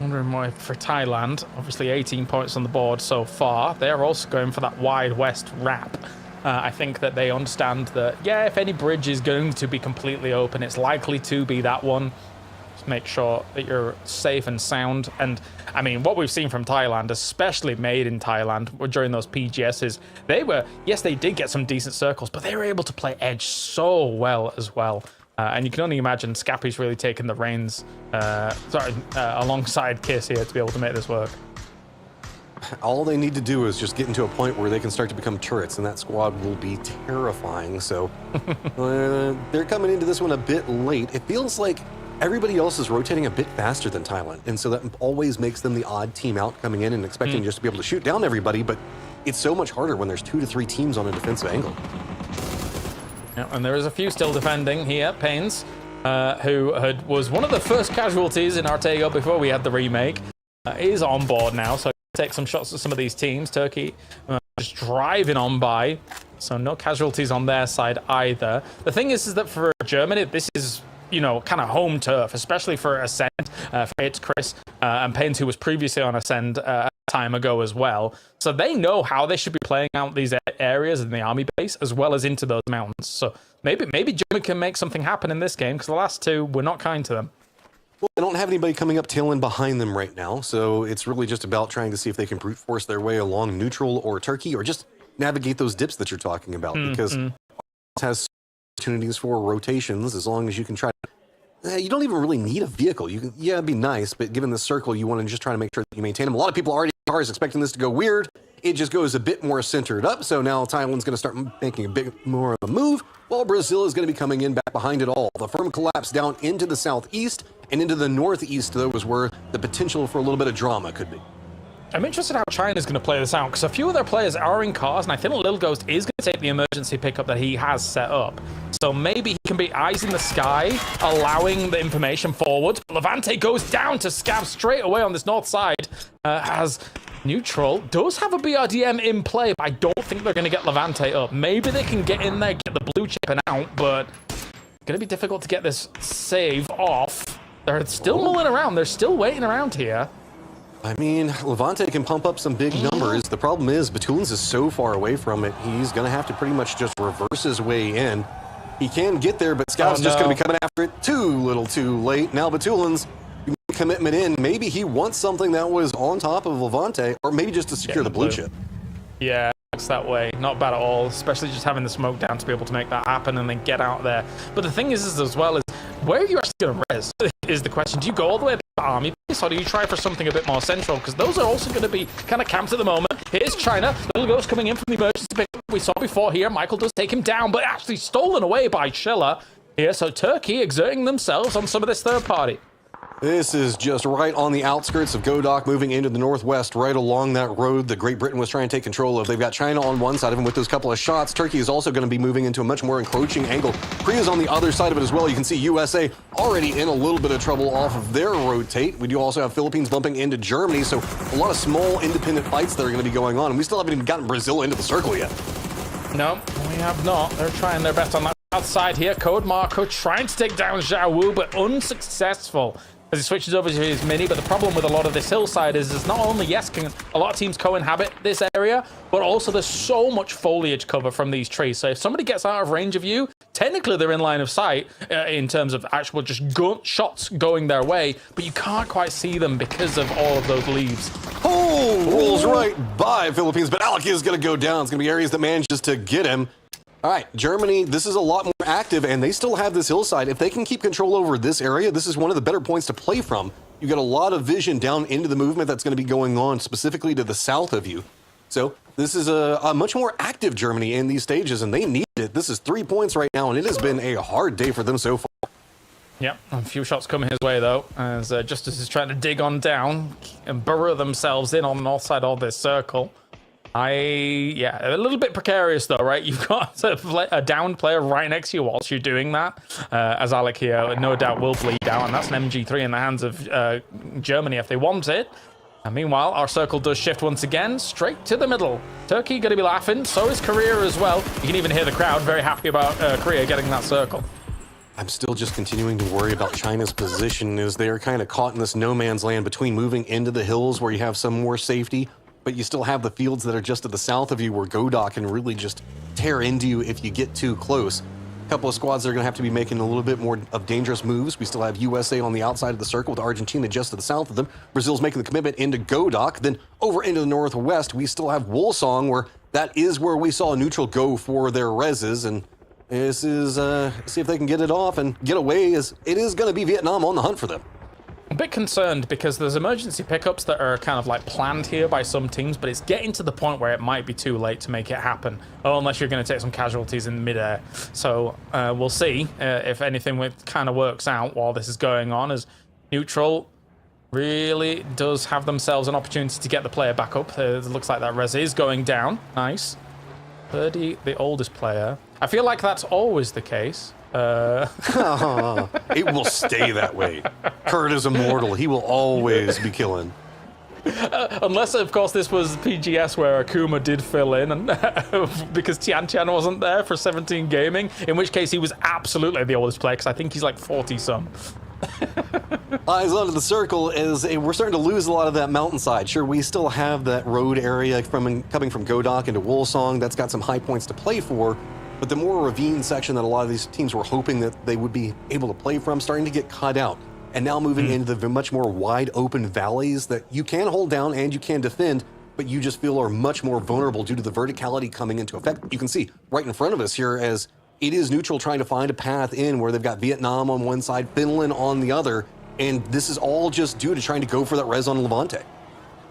Wondering why for Thailand, obviously 18 points on the board so far. They're also going for that wide west wrap. I think that they understand that, yeah, if any bridge is going to be completely open, it's likely to be that one. Just make sure that you're safe and sound. And I mean, what we've seen from Thailand, especially made in Thailand during those PGSs, they did get some decent circles, but they were able to play edge so well as well. And you can only imagine Scappy's really taken the reins alongside Kiss here to be able to make this work.
All they need to do is just get into a point where they can start to become turrets, and that squad will be terrifying. So they're coming into this one a bit late. It feels like everybody else is rotating a bit faster than Thailand, and so that always makes them the odd team out coming in and expecting just to be able to shoot down everybody, but it's so much harder when there's 2 to 3 teams on a defensive angle.
Yeah, and there is a few still defending here. Pains, who was one of the first casualties in Artego before we had the remake, is on board now, so take some shots at some of these teams. Turkey just driving on by, so no casualties on their side either. The thing is that for Germany, this is, you know, kind of home turf, especially for Ascend. For it's Chris and Pains, who was previously on Ascend a time ago as well. So they know how they should be playing out these areas in the army base as well as into those mountains. So maybe Germany can make something happen in this game, because the last two were not kind to them.
Well, they don't have anybody coming up tail end behind them right now, so it's really just about trying to see if they can brute force their way along neutral or Turkey, or just navigate those dips that you're talking about, because it has opportunities for rotations as long as you can try to... you don't even really need a vehicle. You can, yeah, it'd be nice, but given the circle, you want to just try to make sure that you maintain them. A lot of people already in cars expecting this to go weird. It just goes a bit more centered up, so now Thailand's going to start making a bit more of a move, while Brazil is going to be coming in back behind it all. The firm collapse down into the southeast and into the northeast, though, is where the potential for a little bit of drama could be.
I'm interested how China's going to play this out, because a few of their players are in cars, and I think Lil Ghost is going to take the emergency pickup that he has set up. So maybe he can be eyes in the sky, allowing the information forward. Levante goes down to Scab straight away on this north side, as neutral does have a BRDM in play, but I don't think they're going to get Levante up. Maybe they can get in there, get the blue chip and out, but it's going to be difficult to get this save off. They're still mulling around. They're still waiting around here.
I mean, Levante can pump up some big numbers. The problem is, Batulins is so far away from it, he's going to have to pretty much just reverse his way in. He can get there, but Scav's just going to be coming after it too little too late. Now Batulins, commitment in. Maybe he wants something that was on top of Levante, or maybe just to secure the blue chip.
Yeah, looks that way. Not bad at all, especially just having the smoke down to be able to make that happen and then get out there. But the thing is as well, is where are you actually going to res is the question. Do you go all the way to the army base, or do you try for something a bit more central? Because those are also going to be kind of camped at the moment. Here's China. Little Ghost coming in from the emergency pickup we saw before here. Michael does take him down, but actually stolen away by Schiller here. So Turkey exerting themselves on some of this third party.
This is just right on the outskirts of Godok, moving into the northwest, right along that road that Great Britain was trying to take control of. They've got China on one side of them with those couple of shots. Turkey is also going to be moving into a much more encroaching angle. Korea's on the other side of it as well. You can see USA already in a little bit of trouble off of their rotate. We do also have Philippines bumping into Germany, so a lot of small independent fights that are going to be going on. And we still haven't even gotten Brazil into the circle yet.
No, we have not. They're trying their best on that outside here. Code Marco trying to take down Zhao Wu, but unsuccessful as he switches over to his mini. But the problem with a lot of this hillside is not only, yes, can a lot of teams co-inhabit this area, but also there's so much foliage cover from these trees. So if somebody gets out of range of you, technically they're in line of sight in terms of actual just shots going their way, but you can't quite see them because of all of those leaves.
Oh, rolls right by Philippines, but Alec is going to go down. It's going to be Aries that manages to get him. All right, Germany, this is a lot more active, and they still have this hillside. If they can keep control over this area, this is one of the better points to play from. You got a lot of vision down into the movement that's going to be going on specifically to the south of you. So this is a much more active Germany in these stages, and they need it. This is 3 points right now, and it has been a hard day for them so far.
Yep, a few shots coming his way, though, as Justice is trying to dig on down and burrow themselves in on the north side of this circle. Yeah, a little bit precarious, though, right? You've got a downed player right next to you whilst you're doing that, as Alec here no doubt will bleed out, and that's an MG3 in the hands of Germany if they want it. And meanwhile, our circle does shift once again, straight to the middle. Turkey going to be laughing, so is Korea as well. You can even hear the crowd very happy about Korea getting that circle.
I'm still just continuing to worry about China's position as they're kind of caught in this no man's land between moving into the hills where you have some more safety, but you still have the fields that are just to the south of you where Godok can really just tear into you if you get too close. A couple of squads that are going to have to be making a little bit more of dangerous moves. We still have USA on the outside of the circle with Argentina just to the south of them. Brazil's making the commitment into Godok. Then over into the northwest, we still have Wolsong, where that is where we saw Neutral go for their reses. And This is, see if they can get it off and get away, as it is going to be Vietnam on the hunt for them.
A bit concerned because there's emergency pickups that are kind of like planned here by some teams, but it's getting to the point where it might be too late to make it happen, unless you're going to take some casualties in midair. So we'll see if anything kind of works out while this is going on, as Neutral really does have themselves an opportunity to get the player back up. It looks like that res is going down. Nice. 30, the oldest player. I feel like that's always the case.
It will stay that way. Kurt is immortal. He will always be killing.
Unless, of course, this was PGS where Akuma did fill in and because Tian Tian wasn't there for 17 Gaming, in which case he was absolutely the oldest player, because I think he's like 40-some.
Eyes onto the circle, as we're starting to lose a lot of that mountainside. Sure, we still have that road area coming from Godok into Wolsong. That's got some high points to play for. But the more ravine section that a lot of these teams were hoping that they would be able to play from, starting to get cut out. And now moving into the much more wide open valleys that you can hold down and you can defend, but you just feel are much more vulnerable due to the verticality coming into effect. You can see right in front of us here as it is Neutral trying to find a path in where they've got Vietnam on one side, Finland on the other. And this is all just due to trying to go for that res on Levante.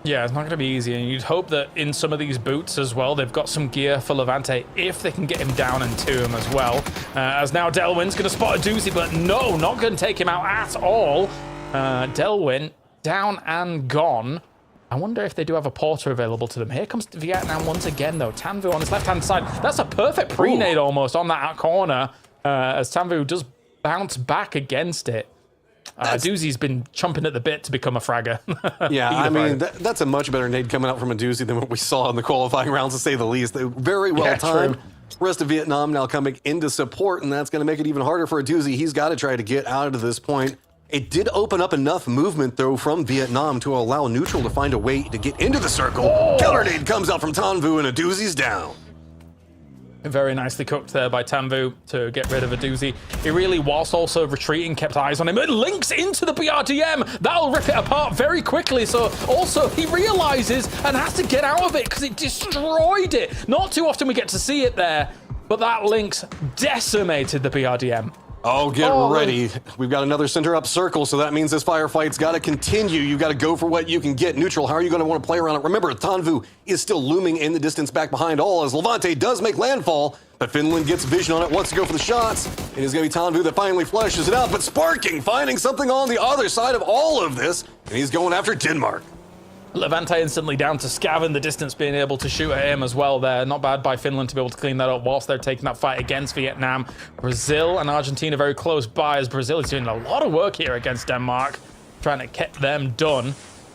Yeah, it's not going to be easy, and you'd hope that in some of these boots as well, they've got some gear for Levante if they can get him down and to him as well. As now Delwyn's going to spot a doozy, but no, not going to take him out at all. Delwyn down and gone. I wonder if they do have a porter available to them. Here comes Vietnam once again, though. Tanvu on his left-hand side. That's a perfect pre-nade almost on that corner, as Tanvu does bounce back against it. Doozy's been chomping at the bit to become a fragger.
Yeah, I mean, that's a much better nade coming out from a Doozy than what we saw in the qualifying rounds, to say the least. They're very well timed. Rest of Vietnam now coming into support, and that's going to make it even harder for a Doozy. He's got to try to get out of this point. It did open up enough movement, though, from Vietnam to allow Neutral to find a way to get into the circle. Killer nade comes out from Tanvu, and a Doozy's down.
Very nicely cooked there by Tanvu to get rid of a doozy. He really, whilst also retreating, kept eyes on him. It links into the BRDM. That'll rip it apart very quickly. So also he realizes and has to get out of it because it destroyed it. Not too often we get to see it there, but that links decimated the BRDM.
Oh, get ready. We've got another center up circle, so that means this firefight's got to continue. You've got to go for what you can get. Neutral, how are you going to want to play around it? Remember, Tanvu is still looming in the distance back behind all, as Levante does make landfall, but Finland gets vision on it, wants to go for the shots. It is going to be Tanvu that finally flushes it out, but Sparking finding something on the other side of all of this, and he's going after Denmark.
Levante instantly down to Scav in the distance, being able to shoot at him as well there. Not bad by Finland to be able to clean that up whilst they're taking that fight against Vietnam. Brazil and Argentina very close by, as Brazil is doing a lot of work here against Denmark, trying to get them done,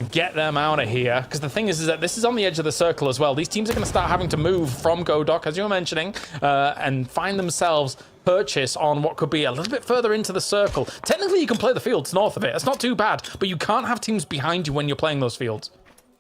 get them out of here. Because the thing is that this is on the edge of the circle as well. These teams are going to start having to move from Godok, as you were mentioning, and find themselves purchase on what could be a little bit further into the circle. Technically, you can play the fields north of it. It's not too bad, but you can't have teams behind you when you're playing those fields.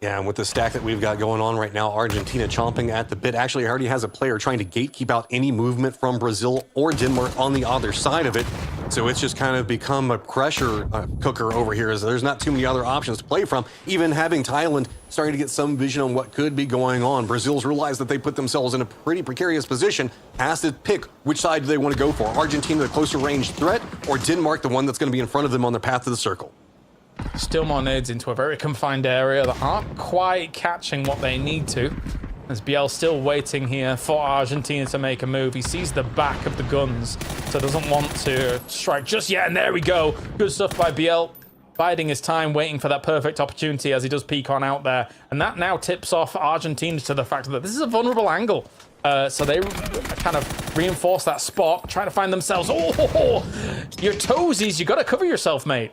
Yeah, and with the stack that we've got going on right now, Argentina chomping at the bit. Actually, already has a player trying to gatekeep out any movement from Brazil or Denmark on the other side of it. So it's just kind of become a pressure cooker over here, as there's not too many other options to play from. Even having Thailand starting to get some vision on what could be going on. Brazil's realized that they put themselves in a pretty precarious position, has to pick which side do they want to go for. Argentina, the closer range threat, or Denmark, the one that's going to be in front of them on their path to the circle.
Still more nades into a very confined area that aren't quite catching what they need to. As Biel still waiting here for Argentina to make a move. He sees the back of the guns, so doesn't want to strike just yet. And there we go. Good stuff by Biel. Biding his time, waiting for that perfect opportunity as he does peek on out there. And that now tips off Argentina to the fact that this is a vulnerable angle. So they kind of reinforce that spot, trying to find themselves. Oh, your toesies, you got to cover yourself, mate.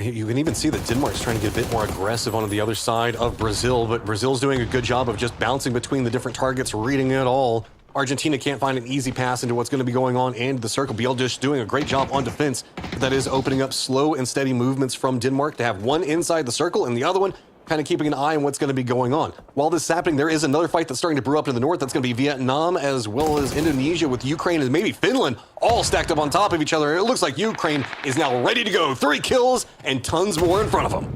You can even see that Denmark's trying to get a bit more aggressive on the other side of Brazil, but Brazil's doing a good job of just bouncing between the different targets, reading it all. Argentina can't find an easy pass into what's going to be going on into the circle. Biel just doing a great job on defense. That is opening up slow and steady movements from Denmark to have one inside the circle and the other one kind of keeping an eye on what's going to be going on. While this is happening, there is another fight that's starting to brew up to the north. That's going to be Vietnam as well as Indonesia, with Ukraine and maybe Finland all stacked up on top of each other. It looks like Ukraine is now ready to go. 3 kills and tons more in front of them.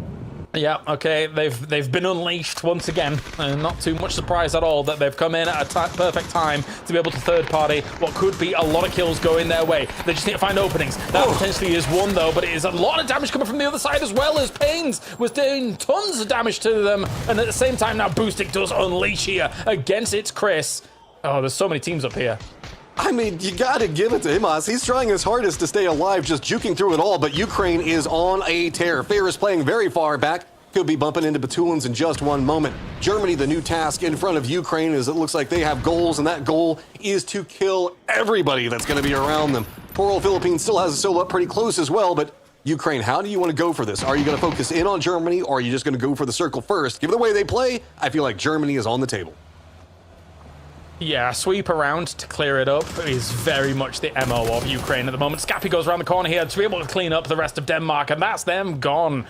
Yeah, okay, they've been unleashed once again. Not too much surprise at all that they've come in at a perfect time to be able to third party what could be a lot of kills going their way. They just need to find openings. That potentially is one though, but it is a lot of damage coming from the other side as well, as Pains was doing tons of damage to them. And at the same time now Boostic does unleash here against its Chris. Oh, there's so many teams up here.
I mean, you gotta give it to Imas. He's trying his hardest to stay alive, just juking through it all, but Ukraine is on a tear. Ferris playing very far back. Could be bumping into Batulins in just one moment. Germany, the new task in front of Ukraine, is it looks like they have goals, and that goal is to kill everybody that's gonna be around them. Poor old Philippines still has a solo up pretty close as well, but Ukraine, how do you want to go for this? Are you going to focus in on Germany, or are you just going to go for the circle first? Given the way they play, I feel like Germany is on the table.
Yeah, sweep around to clear it up is very much the MO of Ukraine at the moment. Scappy goes around the corner here to be able to clean up the rest of Denmark, and that's them gone.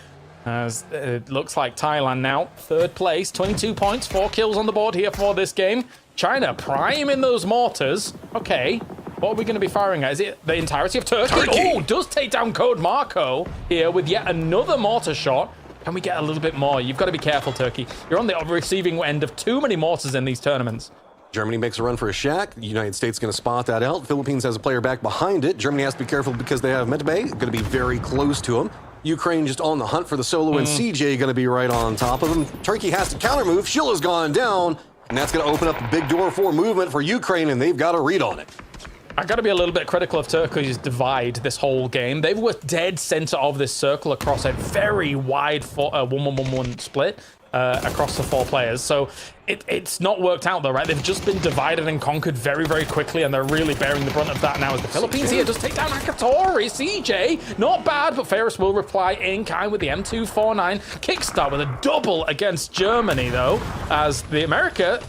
As it looks like Thailand now, third place, 22 points, 4 kills on the board here for this game. China priming those mortars. Okay, what are we going to be firing at? Is it the entirety of Turkey? Oh, does take down Code Marco here with yet another mortar shot. Can we get a little bit more? You've got to be careful, Turkey. You're on the receiving end of too many mortars in these tournaments.
Germany makes a run for a shack. The United States going to spot that out. Philippines has a player back behind it. Germany has to be careful because they have Medbay, going to be very close to him. Ukraine just on the hunt for the solo, and CJ going to be right on top of him. Turkey has to counter move. Shilla's gone down, and that's going to open up a big door for movement for Ukraine, and they've got a read on it.
I got to be a little bit critical of Turkey's divide this whole game. They were dead center of this circle across a very wide 1-1-1-1 split across the 4 players. So it's not worked out though, right? They've just been divided and conquered very, very quickly, and they're really bearing the brunt of that now as the Philippines here just take down Akatori. CJ, not bad, but Ferris will reply in kind with the M249. Kickstart with a double against Germany though, as the Americas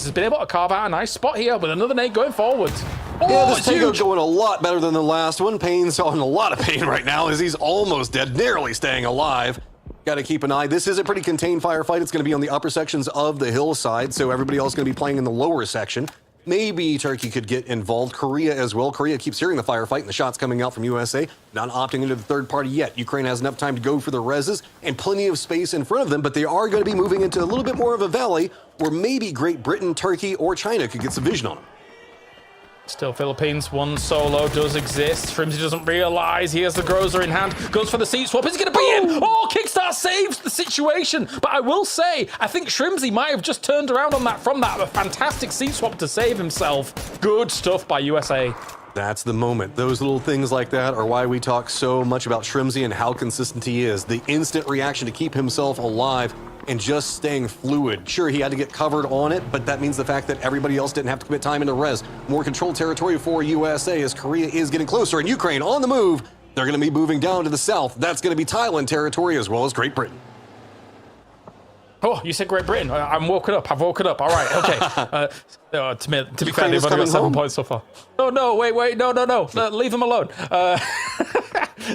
has been able to carve out a nice spot here with another nade going forward. Oh,
yeah, this Tango going a lot better than the last one. Payne's on a lot of pain right now as he's almost dead, narrowly staying alive. Got to keep an eye. This is a pretty contained firefight. It's going to be on the upper sections of the hillside, so everybody else is going to be playing in the lower section. Maybe Turkey could get involved. Korea as well. Korea keeps hearing the firefight and the shots coming out from USA. Not opting into the third party yet. Ukraine has enough time to go for the reses and plenty of space in front of them, but they are going to be moving into a little bit more of a valley where maybe Great Britain, Turkey, or China could get some vision on them.
Still Philippines, one solo does exist. Shrimsy doesn't realize he has the Grozer in hand. Goes for the seat swap. Is he going to be in? Oh, Kickstart saves the situation. But I will say, I think Shrimsy might have just turned around on that from that. A fantastic seat swap to save himself. Good stuff by USA.
That's the moment. Those little things like that are why we talk so much about Shrimsy and how consistent he is. The instant reaction to keep himself alive and just staying fluid. Sure, he had to get covered on it, but that means the fact that everybody else didn't have to commit time into res. More controlled territory for USA as Korea is getting closer, and Ukraine on the move. They're going to be moving down to the south. That's going to be Thailand territory as well as Great Britain.
Oh, you said Great Britain. I'm woken up. I've woken up. All right, okay. To be fair, they've only got 7 points so far. Oh, no, wait, no. Leave them alone.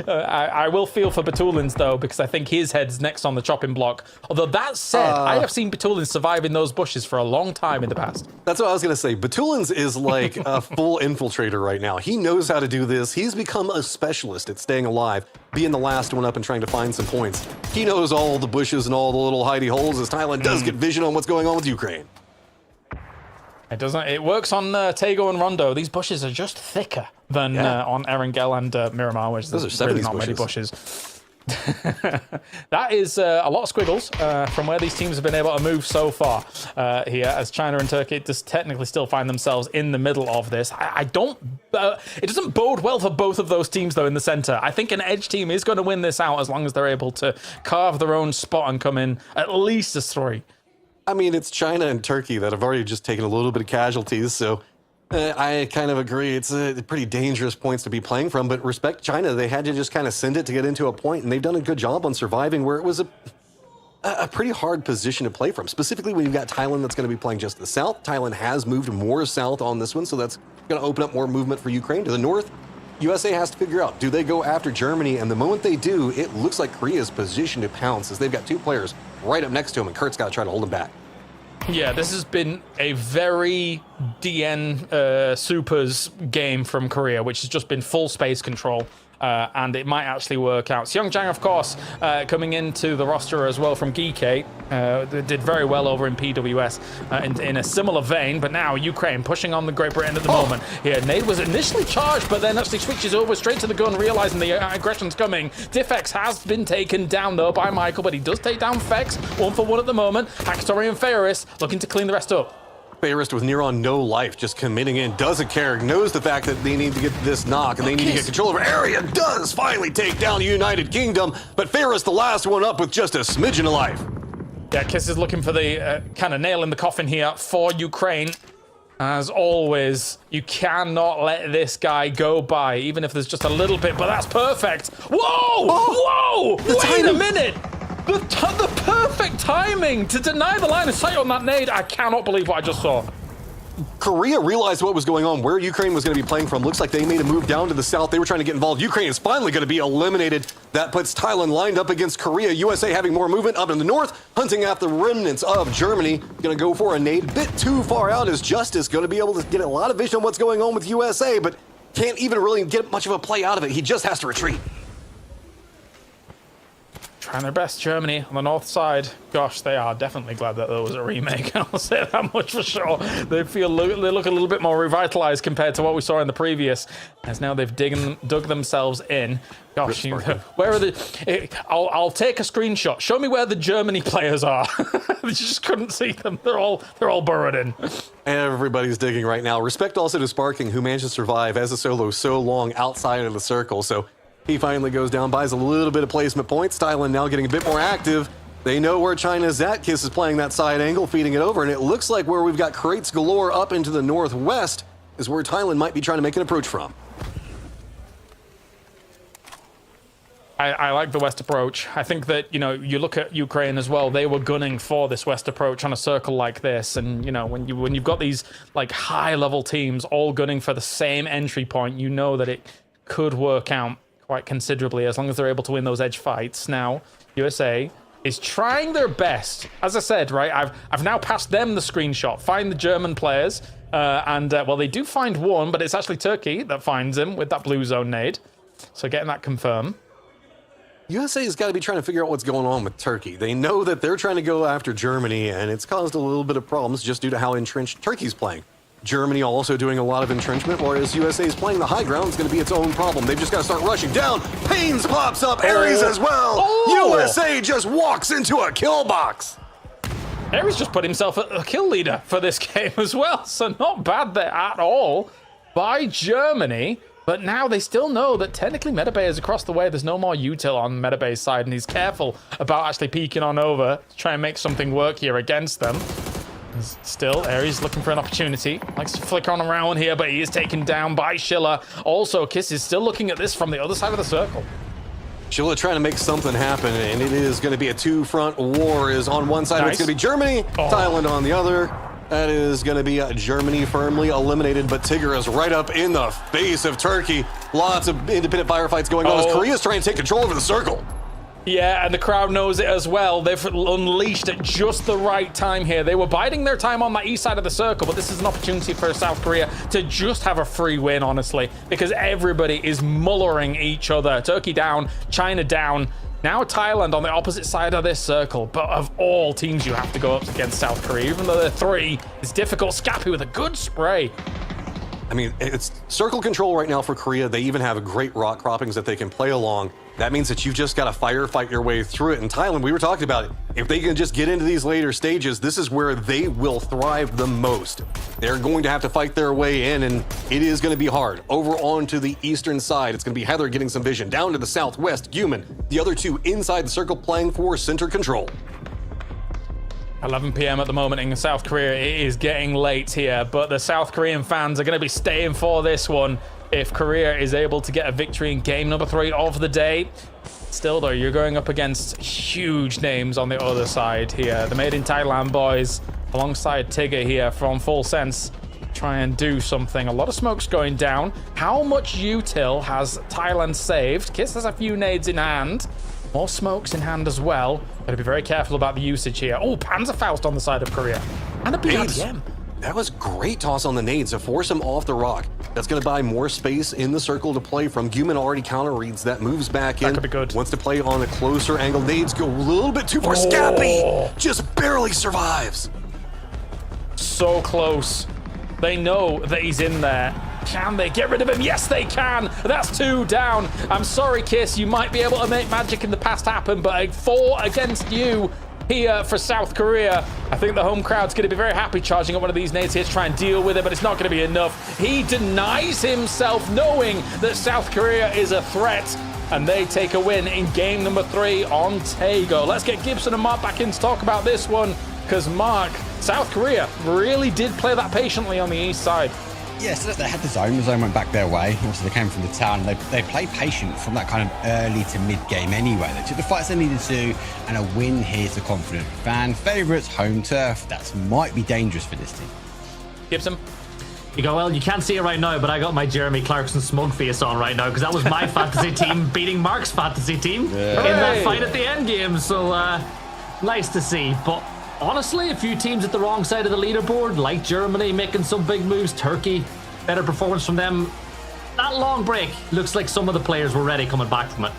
I will feel for Batulins, though, because I think his head's next on the chopping block. Although that said, I have seen Batulins survive in those bushes for a long time in the past.
That's what I was going to say. Batulins is like a full infiltrator right now. He knows how to do this. He's become a specialist at staying alive, being the last one up and trying to find some points. He knows all the bushes and all the little hidey holes as Thailand does get vision on what's going on with Ukraine.
It doesn't. It works on Tego and Rondo. These bushes are just thicker than on Erangel and Miramar, which
those are 70s
really not many bushes. That is a lot of squiggles from where these teams have been able to move so far here, as China and Turkey just technically still find themselves in the middle of this. I don't. It doesn't bode well for both of those teams, though, in the center. I think an edge team is going to win this out as long as they're able to carve their own spot and come in at least as 3.
I mean, it's China and Turkey that have already just taken a little bit of casualties, so I kind of agree. It's pretty dangerous points to be playing from, but respect China. They had to just kind of send it to get into a point, and they've done a good job on surviving where it was a pretty hard position to play from, specifically when you've got Thailand that's going to be playing just to the south. Thailand has moved more south on this one, so that's going to open up more movement for Ukraine. To the north, USA has to figure out, do they go after Germany? And the moment they do, it looks like Korea's positioned to pounce as they've got 2 players right up next to him, and Kurt's got to try to hold him back.
Yeah, this has been a very DN Supers game from Korea, which has just been full space control. and it might actually work out. Seongjanг, of course, coming into the roster as well from GK, did very well over in PWS in a similar vein, but now Ukraine pushing on the Great Britain at the moment. Here, Nade was initially charged, but then actually switches over straight to the gun, realizing the aggression's coming. Diffex has been taken down, though, by Michael, but he does take down Fex, 1-for-1 at the moment. Hackstory and Ferris looking to clean the rest up.
Ferris with near on no life, just committing in, doesn't care, knows the fact that they need to get this knock and they need to get control over area, does finally take down United Kingdom, but Ferris the last one up with just a smidgen of life.
Yeah, Kiss is looking for the kind of nail in the coffin here for Ukraine. As always, you cannot let this guy go by, even if there's just a little bit, but that's perfect. Whoa! Whoa! Wait a minute! The perfect timing to deny the line of sight on that nade. I cannot believe what I just saw.
Korea realized what was going on, where Ukraine was going to be playing from. Looks like they made a move down to the south. They were trying to get involved. Ukraine is finally going to be eliminated. That puts Thailand lined up against Korea. USA having more movement up in the north, hunting after the remnants of Germany. Going to go for a nade. Bit too far out is Justice. Going to be able to get a lot of vision on what's going on with USA, but can't even really get much of a play out of it. He just has to retreat.
Trying their best, Germany on the north side. Gosh, they are definitely glad that there was a remake. I'll say that much for sure. They look a little bit more revitalized compared to what we saw in the previous, as now they've dug themselves in. Gosh, where are the? I'll take a screenshot. Show me where the Germany players are. You just couldn't see them. They're all burrowed in.
Everybody's digging right now. Respect also to Sparking, who managed to survive as a solo so long outside of the circle. So he finally goes down, buys a little bit of placement points. Thailand now getting a bit more active. They know where China's at. Kiss is playing that side angle, feeding it over, and it looks like where we've got crates galore up into the northwest is where Thailand might be trying to make an approach from.
I like the west approach. I think that, you look at Ukraine as well, they were gunning for this west approach on a circle like this. And, when you've got these like high level teams all gunning for the same entry point, you know that it could work out quite considerably as long as they're able to win those edge fights. Now, USA is trying their best. As I said, right, I've now passed them the screenshot. Find the German players. Well, they do find one, but it's actually Turkey that finds him with that blue zone nade. So getting that confirmed.
USA has got to be trying to figure out what's going on with Turkey. They know that they're trying to go after Germany, and it's caused a little bit of problems just due to how entrenched Turkey's playing. Germany also doing a lot of entrenchment, whereas USA is playing the high ground. It's going to be its own problem. They've just got to start rushing down. Pains pops up, Ares as well. USA just walks into a kill box.
Ares just put himself a kill leader for this game as well, so not bad there at all by Germany. But now they still know that technically Metabay is across the way. There's no more util on Metabay's side, and he's careful about actually peeking on over to try and make something work here against them. Still, Ares looking for an opportunity. Likes to flick on around here, but he is taken down by Schiller. Also, Kiss is still looking at this from the other side of the circle.
Schiller trying to make something happen, and it is going to be a two-front war. Is on one side, it's going to be Germany, Thailand on the other. That is going to be Germany firmly eliminated, but Tigger is right up in the face of Turkey. Lots of independent firefights going on as Korea's trying to take control over the circle.
Yeah, and the crowd knows it as well. They've unleashed at just the right time here. They were biding their time on that east side of the circle, but this is an opportunity for South Korea to just have a free win, honestly, because everybody is mullering each other. Turkey down, China down. Now Thailand on the opposite side of this circle, but of all teams you have to go up against South Korea, even though they're three, it's difficult. Scappy with a good spray.
I mean, it's circle control right now for Korea. They even have great rock croppings that they can play along. That means that you've just got to firefight your way through it. In Thailand, we were talking about it. If they can just get into these later stages, this is where they will thrive the most. They're going to have to fight their way in, and it is going to be hard. Over onto the eastern side, it's going to be Heather getting some vision. Down to the southwest, Human. The other two inside the circle playing for center control.
11 p.m. at the moment in South Korea. It is getting late here, but the South Korean fans are going to be staying for this one if Korea is able to get a victory in game number 3 of the day. Still, though, you're going up against huge names on the other side here. The Made in Thailand boys alongside Tigger here from Full Sense try and do something. A lot of smoke's going down. How much util has Thailand saved? Kiss has a few nades in hand. More smokes in hand as well. Gotta be very careful about the usage here. Oh, Panzerfaust on the side of Korea. And a BRDM.
That was great toss on the nades to force him off the rock. That's going to buy more space in the circle to play from. Guman already counter reads that, moves back in.
That could be good.
Wants to play on a closer angle. Nades go a little bit too far. Scappy just barely survives.
So close. They know that he's in there. Can they get rid of him? Yes, they can. That's 2 down. I'm sorry, Kiss. You might be able to make magic in the past happen, but a 4 against you here for South Korea. I think the home crowd's going to be very happy charging up one of these nades here to try and deal with it, but it's not going to be enough. He denies himself knowing that South Korea is a threat, and they take a win in game number 3 on Tago. Let's get Gibson and Mark back in to talk about this one, because Mark, South Korea really did play that patiently on the east side.
Yes, they had the zone went back their way. Obviously, they came from the town. They played patient from that kind of early to mid-game anyway. They took the fights they needed to, and a win here's the confident fan. Favourites, home turf. That might be dangerous for this team.
Gibson?
You go, well, you can't see it right now, but I got my Jeremy Clarkson smug face on right now because that was my fantasy team beating Mark's fantasy team in that fight at the end game. So, nice to see. But honestly, a few teams at the wrong side of the leaderboard, like Germany making some big moves, Turkey, better performance from them. That long break looks like some of the players were ready coming back from it.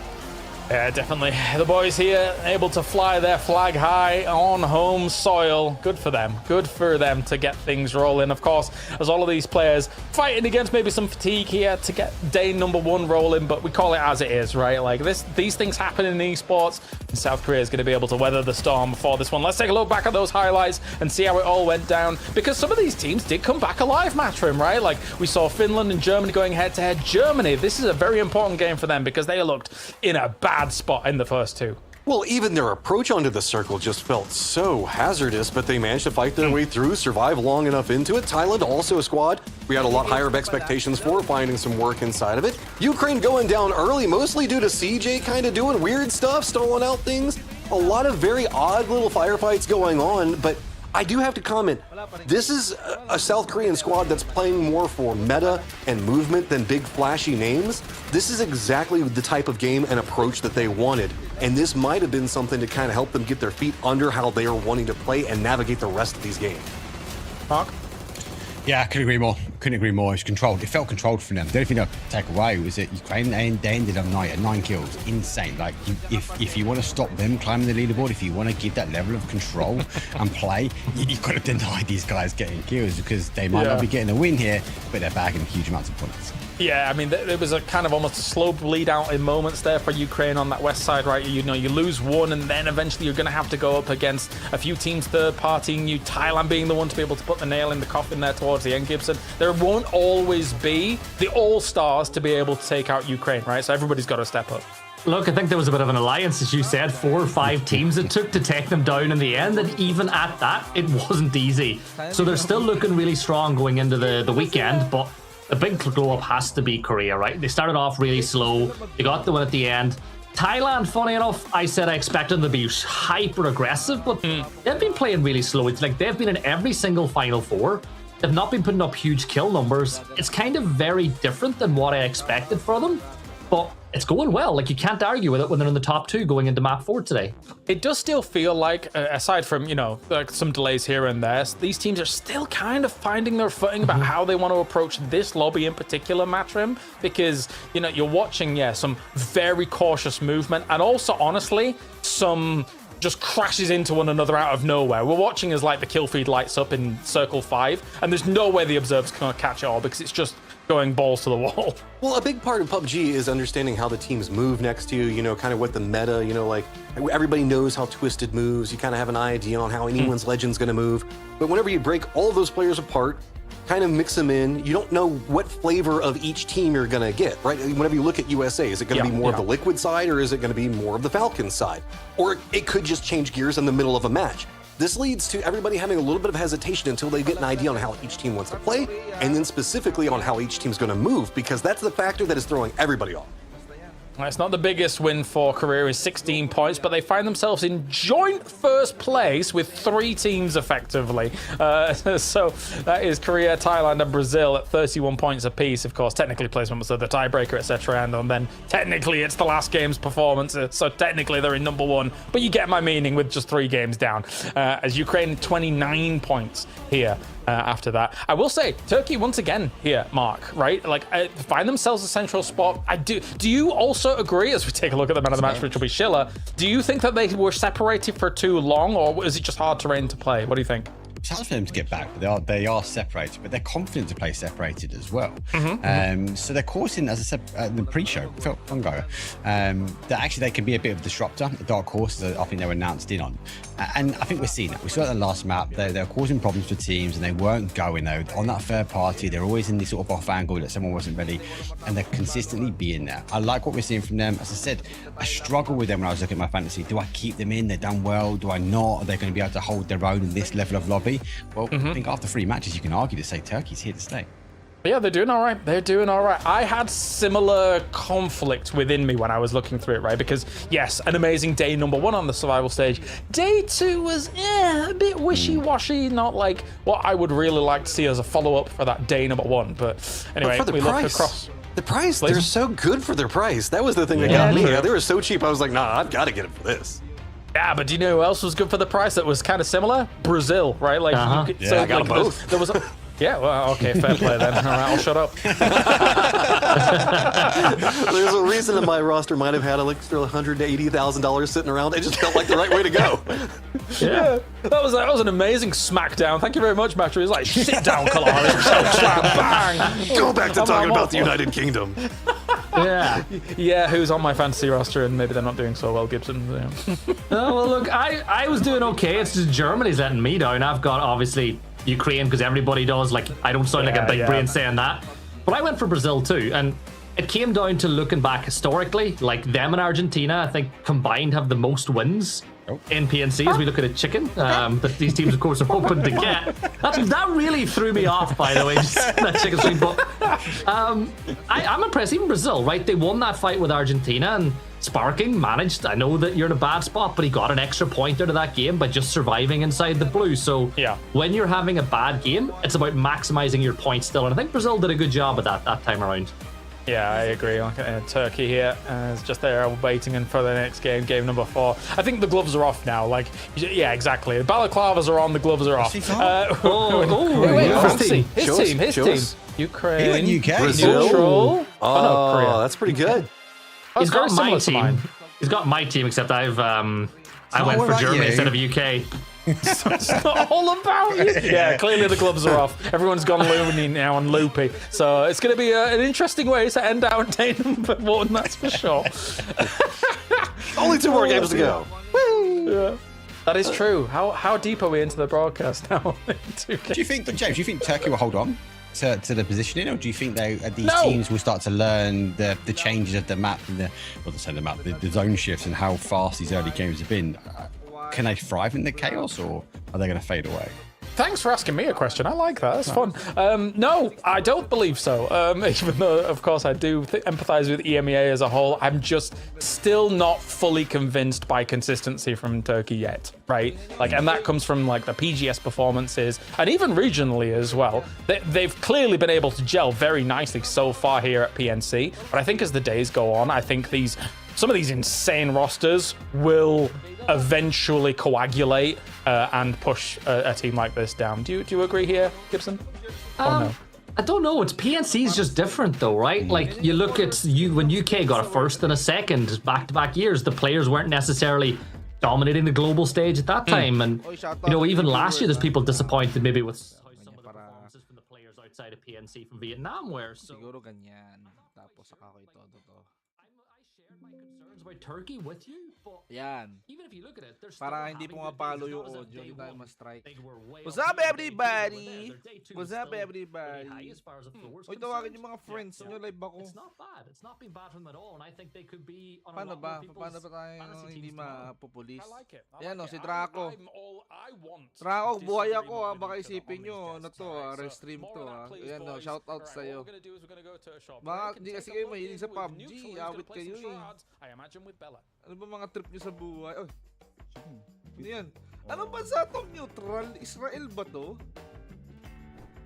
Yeah, definitely. The boys here able to fly their flag high on home soil. Good for them. Good for them to get things rolling. Of course, as all of these players fighting against maybe some fatigue here to get day number 1 rolling, but we call it as it is, right? Like these things happen in esports, and South Korea is going to be able to weather the storm for this one. Let's take a look back at those highlights and see how it all went down, because some of these teams did come back alive, Matrim, right? Like we saw Finland and Germany going head-to-head. Germany, this is a very important game for them because they looked in a bad spot in the first 2.
Well, even their approach onto the circle just felt so hazardous, but they managed to fight their way through, survive long enough into it. Thailand, also a squad we had a lot higher expectations for, finding some work inside of it. Ukraine going down early, mostly due to CJ kind of doing weird stuff, stalling out things. A lot of very odd little firefights going on, but I do have to comment, this is a South Korean squad that's playing more for meta and movement than big flashy names. This is exactly the type of game and approach that they wanted, and this might have been something to kind of help them get their feet under how they are wanting to play and navigate the rest of these games.
Mark?
Yeah, I couldn't agree more. Couldn't agree more. It's controlled. It felt controlled from them. The only thing I'd take away was that Ukraine, they ended on 9 kills. Insane. Like, if you want to stop them climbing the leaderboard, if you want to give that level of control and play, you've got to deny these guys getting kills, because they might not be getting a win here, but they're bagging huge amounts of points.
Yeah, I mean, there was a kind of almost a slow bleed out in moments there for Ukraine on that west side, right? You know, you lose one, and then eventually you're going to have to go up against a few teams third-partying you, Thailand being the one to be able to put the nail in the coffin there towards the end, Gibson. There won't always be the all-stars to be able to take out Ukraine, right? So everybody's got to step up.
Look, I think there was a bit of an alliance, as you said, 4 or 5 teams it took to take them down in the end, and even at that, it wasn't easy. So they're still looking really strong going into the weekend, but the big glow-up has to be Korea, right? They started off really slow. They got the win at the end. Thailand, funny enough, I said I expected them to be hyper-aggressive, but they've been playing really slow. It's like they've been in every single Final Four. They've not been putting up huge kill numbers. It's kind of very different than what I expected for them, but it's going well. Like, you can't argue with it when they're in the top 2 going into map 4 today.
It does still feel like, aside from, you know, like some delays here and there, these teams are still kind of finding their footing about how they want to approach this lobby in particular, Matrim, because, you know, you're watching, some very cautious movement, and also, honestly, some just crashes into one another out of nowhere. We're watching as, like, the kill feed lights up in Circle 5, and there's no way the observers can catch it all, because it's just going balls to the wall.
Well, a big part of PUBG is understanding how the teams move next to you, you know, kind of what the meta, you know, like everybody knows how Twisted moves. You kind of have an idea on how anyone's legend's going to move. But whenever you break all of those players apart, kind of mix them in, you don't know what flavor of each team you're going to get, right? Whenever you look at USA, is it going to be more of the Liquid side, or is it going to be more of the Falcon side? Or it could just change gears in the middle of a match. This leads to everybody having a little bit of hesitation until they get an idea on how each team wants to play, and then specifically on how each team's going to move, because that's the factor that is throwing everybody off.
It's not the biggest win for Korea, is 16 points, but they find themselves in joint first place with 3 teams effectively. So that is Korea, Thailand, and Brazil at 31 points apiece. Of course, technically placement was the tiebreaker, etc. And then technically it's the last game's performance, so technically they're in number 1. But you get my meaning with just 3 games down. As Ukraine 29 points here. after that. I will say, Turkey once again here, Mark, right? Like, find themselves a central spot. Do you also agree, as we take a look at the man of the match, which will be Schiller, do you think that they were separated for too long, or was it just hard terrain to play? What do you think?
It's hard for them to get back, but they are separated, but they're confident to play separated as well. So they're causing, as I said in the pre-show, Fungo, that actually they can be a bit of a disruptor. The dark horses, I think they were announced in on. And I think we're seeing that. We saw it in the last map. They're causing problems for teams, and they weren't going though. On that third party, they're always in this sort of off angle that someone wasn't ready, and they're consistently being there. I like what we're seeing from them. As I said, I struggle with them when I was looking at my fantasy. Do I keep them in? They're done well. Do I not? Are they going to be able to hold their own in this level of lobby? Well, I think after 3 matches, you can argue to say Turkey's here to stay.
Yeah, they're doing all right. They're doing all right. I had similar conflict within me when I was looking through it, right? Because, yes, an amazing day number 1 on the survival stage. Day 2 was a bit wishy-washy, not like what I would really like to see as a follow-up for that day number 1. But anyway,
but for the
we
price,
look across.
The price,
Please.
they're so good for their price. That was the thing that got me. They were so cheap, I was like, nah, I've got to get it for this.
Yeah, but do you know who else was good for the price that was kind of similar? Brazil, right? Like, you could,
I got them both.
There was yeah, well, okay, fair play then. All right, I'll shut up.
There's a reason that my roster might have had an extra $180,000 sitting around. It just felt like the right way to go.
Yeah, that was an amazing smackdown. Thank you very much, Matthew. It was like, sit down, Kalari, bang.
Go back to talking about the United Kingdom.
Yeah, who's on my fantasy roster, and maybe they're not doing so well, Gibson. Yeah.
Oh, well, look, I was doing okay. It's just Germany's letting me down. I've got, obviously, Ukraine, because everybody does. Like, I don't sound like a big brain saying that. But I went for Brazil, too. And it came down to looking back historically. Like, them and Argentina, I think, combined have the most wins in PNC as we look at a chicken that these teams, of course, are hoping to get. That really threw me off, by the way, just that chicken stream. But I'm impressed. Even Brazil, right? They won that fight with Argentina, and Sparking managed. I know that you're in a bad spot, but he got an extra point out of that game by just surviving inside the blue. So when you're having a bad game, it's about maximizing your points still. And I think Brazil did a good job of that time around.
Yeah, I agree. Turkey here is just there waiting in for the next game number 4. I think the gloves are off now. Like, yeah, exactly. The balaclavas are on, the gloves are off. Fancy. His team. Ukraine.
He went UK.
Brazil.
Oh,
Korea.
that's pretty good.
That's
He's got
very
my
similar to
team.
mine.
He's got my team, except I went for Germany instead of UK.
It's not all about you. Yeah, clearly the gloves are off. Everyone's gone loony now and loopy. So it's going to be an interesting way to end out day number 1, that's for sure.
Only 2 more games to go.
Yeah. That is true. How deep are we into the broadcast now?
Do you think, James, do you think Turkey will hold on to the positioning, or do you think these teams will start to learn the changes of the map and the zone shifts and how fast these early games have been? Can they thrive in the chaos, or are they going to fade away?
Thanks for asking me a question. I like that. That's fun. No, I don't believe so. Even though, of course, I do empathize with EMEA as a whole. I'm just still not fully convinced by consistency from Turkey yet, right? Like, and that comes from like the PGS performances and even regionally as well. They've clearly been able to gel very nicely so far here at PNC. But I think as the days go on, I think some of these insane rosters will eventually coagulate and push a team like this down. Do you agree here, Gibson? No?
I don't know. It's PNC's just different though, right? Like, you look at when UK got a first and a second back-to-back years, the players weren't necessarily dominating the global stage at that time. And even last year, there's people disappointed maybe with how some of the performances from the players outside of PNC from Vietnam were. So my concerns about Turkey with you, but even if you look at it, there's
para hindi pumapalo yung audio, hindi tayo ma-strike. What's up, everybody? What's up, everybody? Uy, tawagin yung mga friends nyo, live ako.
It's not bad. It's not been bad from them at all, and I think they could be on
Paano ba tayo hindi mapupulis? Yan o, si Draco. Draco, buhay ako ha. Baka isipin nyo, restream to ha. Yan o, shoutout sa'yo. Baka hindi kasi kayo mahilig sa Pubg. Awit kayo eh.
I imagine with Bella.
Ano ba mga trip nyo sa buhay? Oy. Ano yan? Ano ba sa itong neutral? Israel ba to?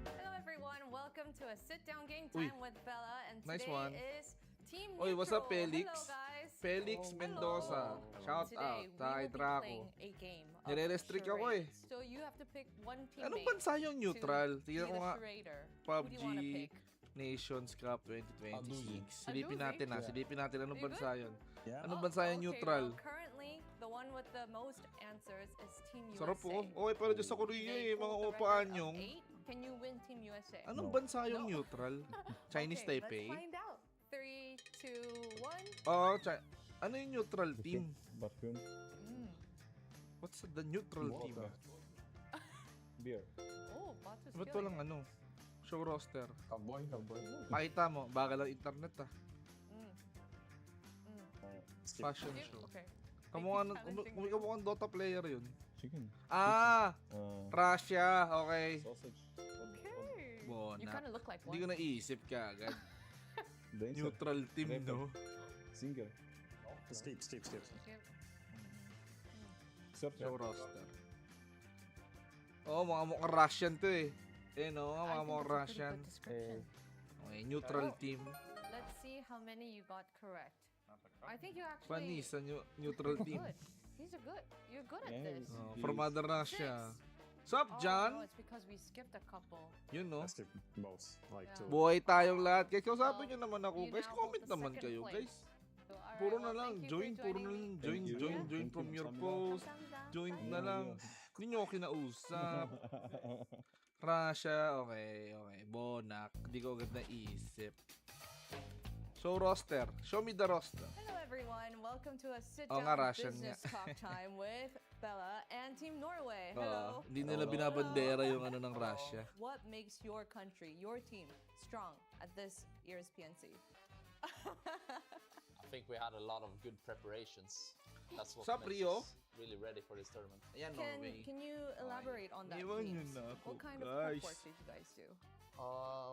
Hello everyone, welcome to a sit-down game time with Bella, and today is Team
Oy, what's up,
Neutral.
Felix?
Hello, guys.
Felix Mendoza. Shout
Today,
out. Kay
we will be
Draco.
playing a game of
Nire-restrict ako eh.
charades. So you have to pick one teammate.
Anong bansa yung neutral?
to
Tingnan
be
ko
the
nga.
chareder. Who do
Pubg
you wanna pick?
Nations Cup 2026. Silipin
Aduzi?
natin Silipin natin anong
You
bansa
good?
yun. Anong bansa yung
Okay,
neutral?
well, currently, the one with the most answers is Team USA.
Sarap po. Okay, pero dyan sa Korea
They
eh. Mga
hold the
upaan
record of
yung...
8. Can you win Team USA?
Anong bansa yung neutral? Chinese
Okay,
Taipei?
let's find out. 3, 2, 1.
Oo, ano yung neutral team?
Mm.
What's the neutral team?
Beer.
Oh, Batu's
Ba't
killing
walang
it.
show roster?
Cowboy.
Pakita mo, bagal ang internet Fashion
Skip?
show.
Okay.
Kumukha Dota player yun.
Chicken.
Russia. Okay.
Sausage.
Okay.
Bona.
You kind of look like
Hindi ko
one.
naisip ka agad. Neutral team, no?
Single.
Skip.
Show roster. Mga mukhang Russian to eh. No, mga mukhang Russian. Okay, neutral team.
Let's see how many you got correct. I think you actually...
Panis sa neutral team.
Good. These are good. You're good at this.
From Mother Russia.
Six.
Sup,
Oh,
John?
no, it's because we skipped a couple.
Yun, no?
Most. Like
Yeah.
two.
Buhay tayong lahat. Guys, kausapin nyo naman ako.
You
Guys,
now
comment
hold the
naman
second
kayo,
place.
guys.
So, alright,
Puro
well,
na lang.
thank you
Join,
for
puro na
joining
lang.
me.
Join from your post. Join na lang. Hindi nyo ako kinausap. Russia, okay. Bonak. Hindi ko agad naisip. Show roster. Show me the roster.
Hello everyone, welcome to a
nga,
sit-down
Russian
business talk time with Bella and Team Norway.
Oo,
Hello.
hindi nila binabandera yung ano ng Russia.
What makes your country, your team, strong at this year's PNC?
I think we had a lot of good preparations. That's what
Sup,
makes
Rio?
us really ready for this tournament.
Ayan, Norway.
Can you elaborate on that,
Iwan nyo
please?
na ako,
What kind of
guys.
prep work did you guys do?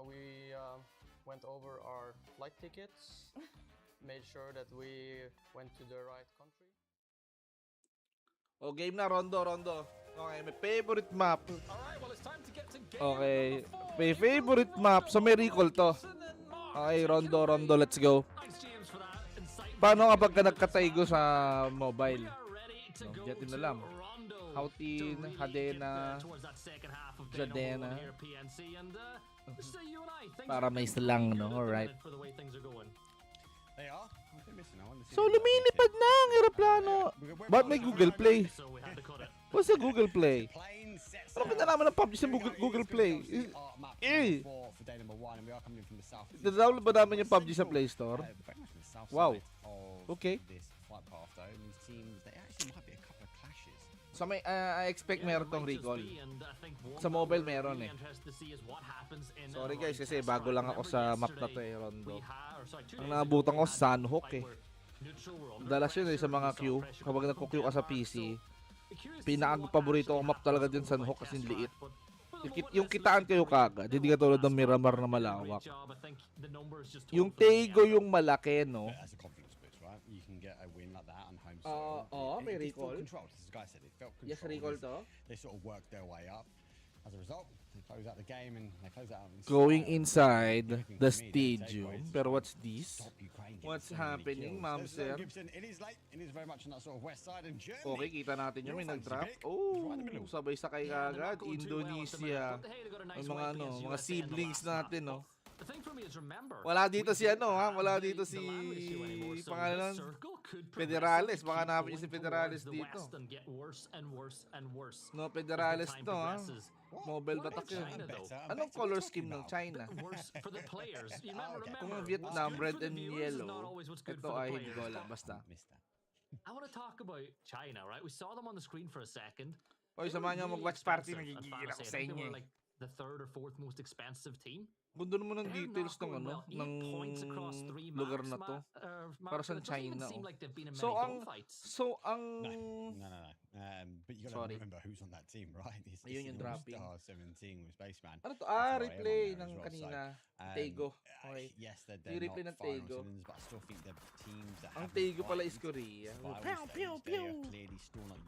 We went over our flight tickets, made sure that we went to the right country.
Game na, Rondo. Okay, may favorite map.
Alright, well, it's time to get to game
Okay, may favorite map. So may recall to. Okay, Rondo, let's go. Paano kapag ka nagkataygo sa mobile? Di natin alam. Houtin, Hadena, Jadena. Para may slang, no? Alright.
They are.
So lumilipad na ang aeroplano. Ba't may Google Play? What's the Google Play? Ano kinalaman ng PUBG sa Google Play?
For day number 1, and we are coming in from the south.
Download ba namin yung PUBG sa Play Store?
Very much from the south
Wow.
side of
Okay.
this flight path, though. And these teams, they actually might be a couple of clashes.
So may I expect meron tong recall. Sa mobile meron eh. Sorry guys kasi bago lang ako sa map na to eh, Rondo. Ang naabutan ko Sunhook eh. Dalas yun eh sa mga queue. Kapag nagko-queue ka sa PC, pinaka-paborito ko map talaga din Sunhook kasi liit. Yung kitaan kayo kagad, hindi ka tulad ng Miramar na malawak. Yung Tego yung malaki, no?
As a confidence boost, right? You can get a win like that on home soil.
May
It felt
recall.
controlled, as the guy said, it felt controlled.
Yes, recall to.
They sort of worked their way up. As a result, they close out the game and they close out.
Going inside the stadium. Pero what's this? What's happening, ma'am sir?
It is late. It is very much on that sort of west side of Germany.
Okay, kita natin yun. May nag-drop. Oh, sabay sakay kagad. Indonesia. Ang mga mga siblings natin, no? Wala dito si wala dito si pangalan Federales. Baka hanapin niyo si Federales dito. No, Federales to Mobile batak yun. Anong color scheme ng China? Kung Vietnam, red and yellow. Ito ay hindi ko alam. Basta.
I want to talk about China, right? We saw them on the screen for a second.
Oy, samahan niyo mag-watch party. Nagigigil ako sa inyo.
Like the third or fourth most expensive team.
Gundo naman ng details ng ng lugar na to. Para sa China. So ang
No. But you gotta remember who's on that team, right?
Ayun yung dropping.
Star 17 with Spaceman.
Ano to? Replay ng kanina. Tego. Okay.
Yes, they're
yung replay ng
not final
Tego.
cylinders, but I still think the teams that
Ang
have
Tego pala is Korea.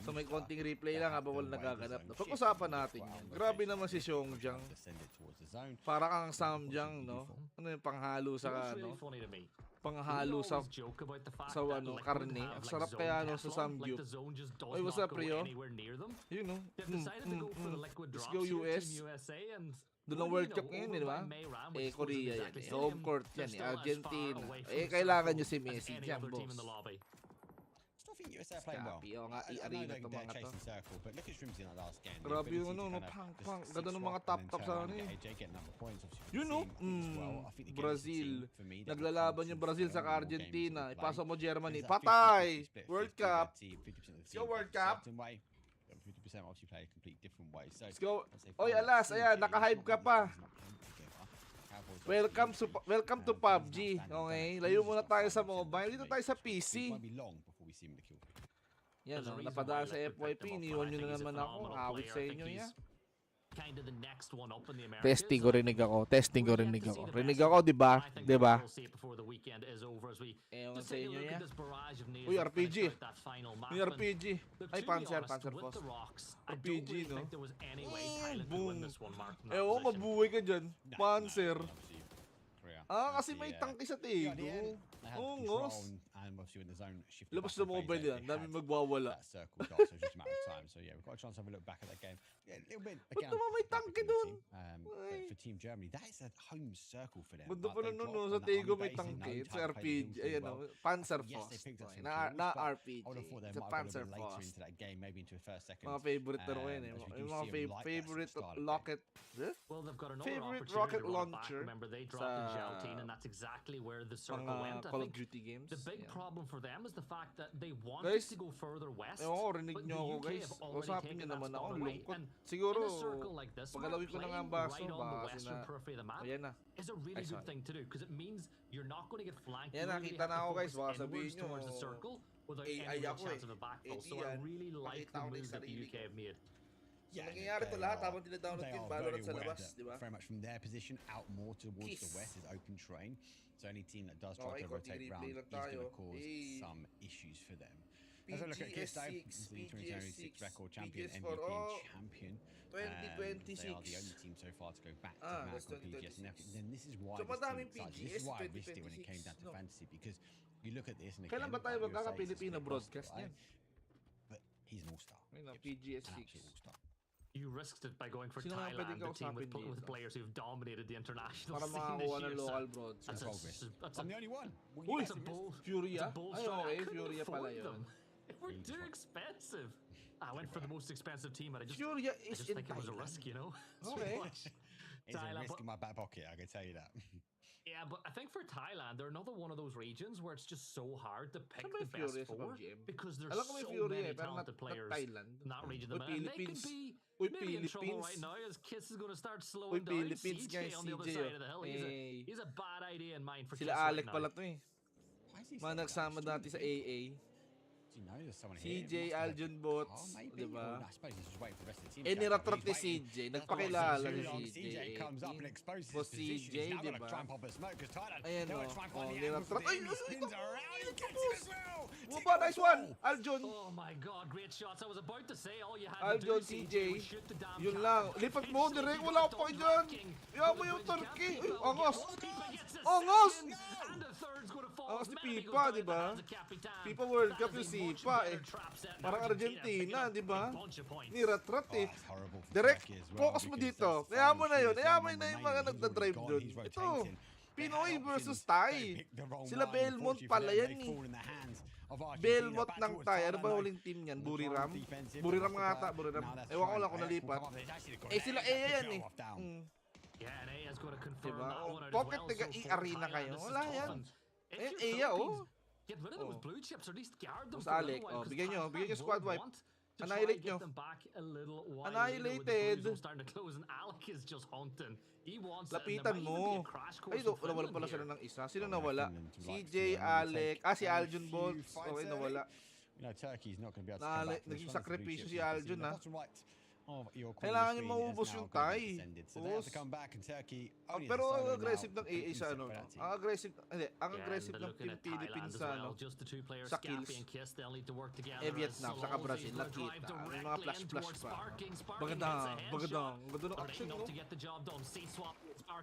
So may konting replay lang habang wala nagaganap. Pag-usapan natin yan. Grabe naman si Xiongjiang. Para kang Samjiang, no? Ano yung panghalo sa panghalo sa ano, karne. Ang sarap kaya no sa samgyup. Oy, what's up, Rio? You know. Let's go US. Doon ang World Cup ngayon, di ba? Korea yan. Home court yan. Argentina. Kailangan nyo si Messi dyan, boss.
I think USA are playing well. I know they're chasing circle, but look at Shrimsy in that last game.
Grabe yung ano, pang. Ganda ng mga top sa ano eh. You know, Brazil. Naglalaban yung Brazil sa Argentina. Ipasa mo Germany. Patay! World Cup. Let's go World Cup.
50% obviously play a complete different way. So
let's go. Oy, alas, ayan, naka-hype ka pa. Welcome to PUBG. Okay, layo muna tayo sa mobile. Dito tayo sa PC. Yan, napadaan sa FYP. Iniwan nyo na naman ako. Awit sa inyo yan. Testing ko, rinig ako. Rinig ako, di ba? Di ba? Ewan sa inyo yan. Uy, RPG. Uy, RPG. Ay, Panzer Force. RPG, no? Boom. Ewan, mabuhay ka dyan. Panzer. Kasi may tangke sa tigo. Ungos. Labas na mobile yan. Dami magwawala. Ba't naman may tangke doon?
For Team Germany, that is a home circle for them.
Bunda pa nun, sa tigo may tangke. It's RPG. Ayan o. Panzer Force. Na RPG. It's a Panzer Force. Mga favorite na rin eh. Yung mga favorite rocket. Favorite rocket launcher sa
and that's exactly where the circle went.
Call of Duty games.
The big problem for them is the fact that they wanted to go further west,
rinig
but
nyo
the
ako,
UK
guys.
have already
Usapin
taken
nyo
that
naman ako,
spot away.
lungkot.
And
Siguro,
in a circle like this,
pagalawin ko na nga ang
playing
baso,
right on the
baka
western
na-
periphery of the map
Ayan na.
is a really
Ay,
good
sorry.
thing to do because it means you're not going to get flanked.
Yan,
You really
nakita
have
na
to
ako, guys.
focus
Baka sabihin
inwards
nyo,
towards the circle without
AI
any real
ako
chance
eh.
of a backfill.
AD
So I
yan.
really like
Pakita
the
ko na
move
yung
that the
sarili
UK
ko.
have made.
So, nangyayari ito lahat habang tinadownload
They
yung
are
Valorant
very
sa
aware
labas,
that
di ba?
very much from their position out more towards
Kiss.
the west is open terrain. So any team that does try
Okay,
to rotate
konti
round
replay
is
lang
going to
tayo.
cause
Hey.
some issues for them. Let's have a look at Kiss though.
PGS6,
The 2026 record champion,
PGS4,
MVP
oh,
champion.
2026.
They are the only team so far to go back to back
that's
on PGS. And
2026.
then this is why
So,
this team
madaming
excites.
PGS
This is why I missed it when it came
2026,
down to
no?
fantasy because you look at this and
Kailan ba
again,
tayo
like USA is a
magkaka-Pilipino
split
broadcast
roster,
yan?
right? But he's an all-star.
Ayun na,
Gibbs,
PGS6.
an absolute all-star.
You risked it by going for
Sino nga pwedeng
Thailand, a team with,
kausapin
with
dito?
players who've dominated the international
Para
scene
makakuha
this
ng
year.
local
So
broadcast.
I'm the only one.
Uy,
That's a bold,
Furia?
it's a bold
Ay,
strat. I
okay,
couldn't
Furia pala
afford
yun.
them. They were too expensive. I went for the most expensive team, and I just,
Furia
I
is
just
in
think it was a
Thailand.
risk, you know?
Okay.
It's a
Thailand,
risk
but-
in my back pocket, I can tell you that.
Yeah, but I think for Thailand, they're another one of those regions where it's just so hard to pick
Saan
the
may
best
Fury sa
four
PUBG?
because there's
Alam ko may
so
Fury
many
eh, pero
talented
not
players
Thailand.
in that region.
Uy,
And they could
Philippines.
be
Uy,
maybe in trouble
Philippines.
right now as Kiss is going to start
Uy,
slowing down.
Philippines,
CJ
guys,
on the other
CJ,
side of the hill.
Hey.
He's a bad idea in mind for
Sila
Kiss
Alec
right
pala
now.
to eh. Mga nagsama dati sa AA.
Do you know there's someone here?
CJ, Aljun Bots,
maybe.
di ba?
I suppose he's just waiting for the rest of the team.
Eh,
to catch up.
niratrat
He's
ni
waiting.
CJ.
That's
Nagpakilala
why
si
CJ
CJ.
comes up and exposes
Boss
his position.
CJ,
He's now
di
going to
ba?
try and pop a smoke because Thailand,
Ayan
they're
o.
going to try and
Oh,
find the angles
niratrat.
for
Ay,
him. He spins around, he gets it as well.
Buba, nice one! Aljun!
Oh my god, great shots. I was about to say all you had to do,
Aljun,
CJ,
CJ.
was shoot the damn
Yun
cap.
lang. Lipat mo, direct. Wala ko pa dyan. Iyan mo yung turkey. Uy, angos!
Pipa gets the
Angos!
second, and the third's going to fall.
Angos ni
Maybe
Pipa,
goes down
di
in the
ba?
hands of Capitan.
Pipa World Cup
That
yung
is a much
Sipa eh.
better trap set than
Parang Argentina,
picking
di ba?
up a bunch of points.
Niratrat eh.
That's horrible for
Direct,
Turkey as well,
focus mo
because
dito.
that's the
Kaya mo na
final
yun.
shoot.
Kaya mo
Someone
na yung
remaining.
mga
He's
nagdadrive
already
doon.
gone. He's
Ito,
rotating. They
Pinoy
had
versus
options.
Thai.
They picked the wrong
Sila
one.
Belmont
Unfortunately for
pala
them,
yan
they
eh.
fall in the hands of Argentina.
Belmont
Back
ng
towards
Thai. Ano
Thailand,
ba
though.
huling team niyan?
They're
Buriram?
trying defensive.
Buriram
They're
nga
off the
ata,
bar.
Buriram.
Now that's
Ewan ko lang
fine.
kung nalipat.
Come on, they've actually got
Eh, sila
it.
AA yan eh.
Off down.
Yeah, and A is going to confirm
Diba?
that one out as
Pocket
well.
taga
So for
i-arena
Thailand,
kayo.
this is
Wala
tough.
yan.
And if
Ayun,
you're
Aya, oh.
Philippines, get rid of those blue chips or at least guard them
Boss
for a
Alec,
little while.
oh,
'cause
bigyan nyo
Thailand
squad
will
wipe.
want to
Annihilate
try and
nyo.
get them back a little while
Annihilated.
later with the blue zone starting to close, and Alec is just haunting. He wants it, and there
Lapitan
might even be
mo.
a crash course
Ay,
in
nawala
Finland
pala
here.
sila ng isa. Sino nawala? CJ, Alec, si Aljun Bots. Okay, nawala.
You know, Turkey's not going to be able to come back from this
Naging
one.
sakripisyo si
The
Aljun, ha?
bottom right of your corner
Kailangan
screen
niyo
has
maubos
now
yung
got
Thai.
descended. So they have to
Boss.
come back, and Turkey only has
Pero
a
ang
solo
aggressive
now,
ng AA sa ano.
penalty.
Ang aggressive, hindi, ang
Yeah,
aggressive
and
ng
looking at
Philippines
Thailand as
sa ano.
well. Just the two players,
Sa
Scappy
kills.
and Kiss, they'll need to work together.
Eh, Vietnam,
as
saka
Solozzi
Brazil,
is gonna drive
nakita. May mga
directly
flash
in
pa.
towards Sparking. Sparking
Bagandang,
gets a
bagandang.
headshot.
Ganda ng
Not
action,
enough
no?
to get the job done. C-swap. Sparking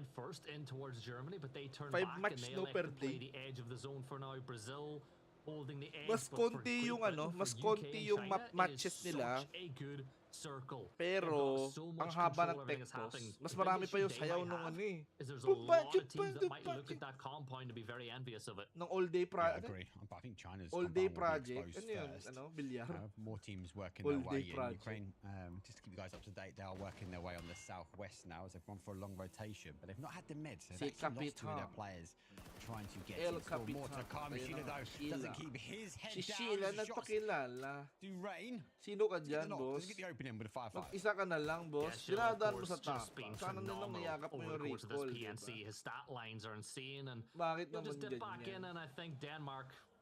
went first in towards Germany, but they turned
5
back and
match
they
no
elected
per
to play
day.
the edge of the zone for now. Brazil holding the edge.
Mas
but for
konti
Great
yung
Britain,
ano,
for
mas
UK
konti
and
yung
China,
matches
it is
nila.
such a good circle.
Pero,
They've got so
ang
much
haba
control
ng
everything that's
Tectos,
happening.
mas
The
marami
biggest
pa yung
issue they
sayaw
might
nung
have
ano eh.
is there's a lot of teams that might look at that compound to be very envious of it.
Ng all-day
Yeah, I
project.
agree. I think China's
All-day
compound will be
project.
exposed
Ano yun?
first.
Ano? Bilyar.
More teams working their
All-day
way in
project.
Ukraine. Just to keep you guys up to date, they are working their way on the southwest now as they've gone for a long rotation, but they've not had the meds. They've
Si
actually lost two of their
Capitan.
players trying to get
El
it. Still more to
Capitan.
come.
Ayun
Sheila
na,
though
Sheila.
doesn't keep his head
Si
down.
Sheila
Shots
nagpakilala.
do rain.
Sino ka
Does
dyan, boss?
it get the opening with a 5-5?
Mag-isa ka na lang, boss.
Sheila, of
Dinadaan mo
course,
sa
just
top.
been
Sana nilang
phenomenal
niyagap mo
over
yung
the course of this
recall,
PNC.
diba?
His stat lines are insane, and
Bakit
he'll just
naman
dip back
ganyan?
in, and I think Denmark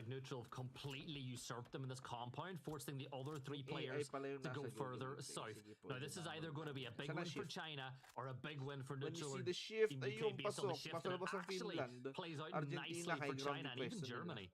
like Neutral have completely usurped them in this compound, forcing the other three players to go further south. Now, this is either going to be a big win for China or a big win for
When you
Neutral.
see the shift,
Team
ay
UK
yung
based on the
pasok,
shift, and it
pasalabas ng
actually
Finland,
plays out
Argentina,
nicely
high
for
ground
China and even
request nila.
Germany.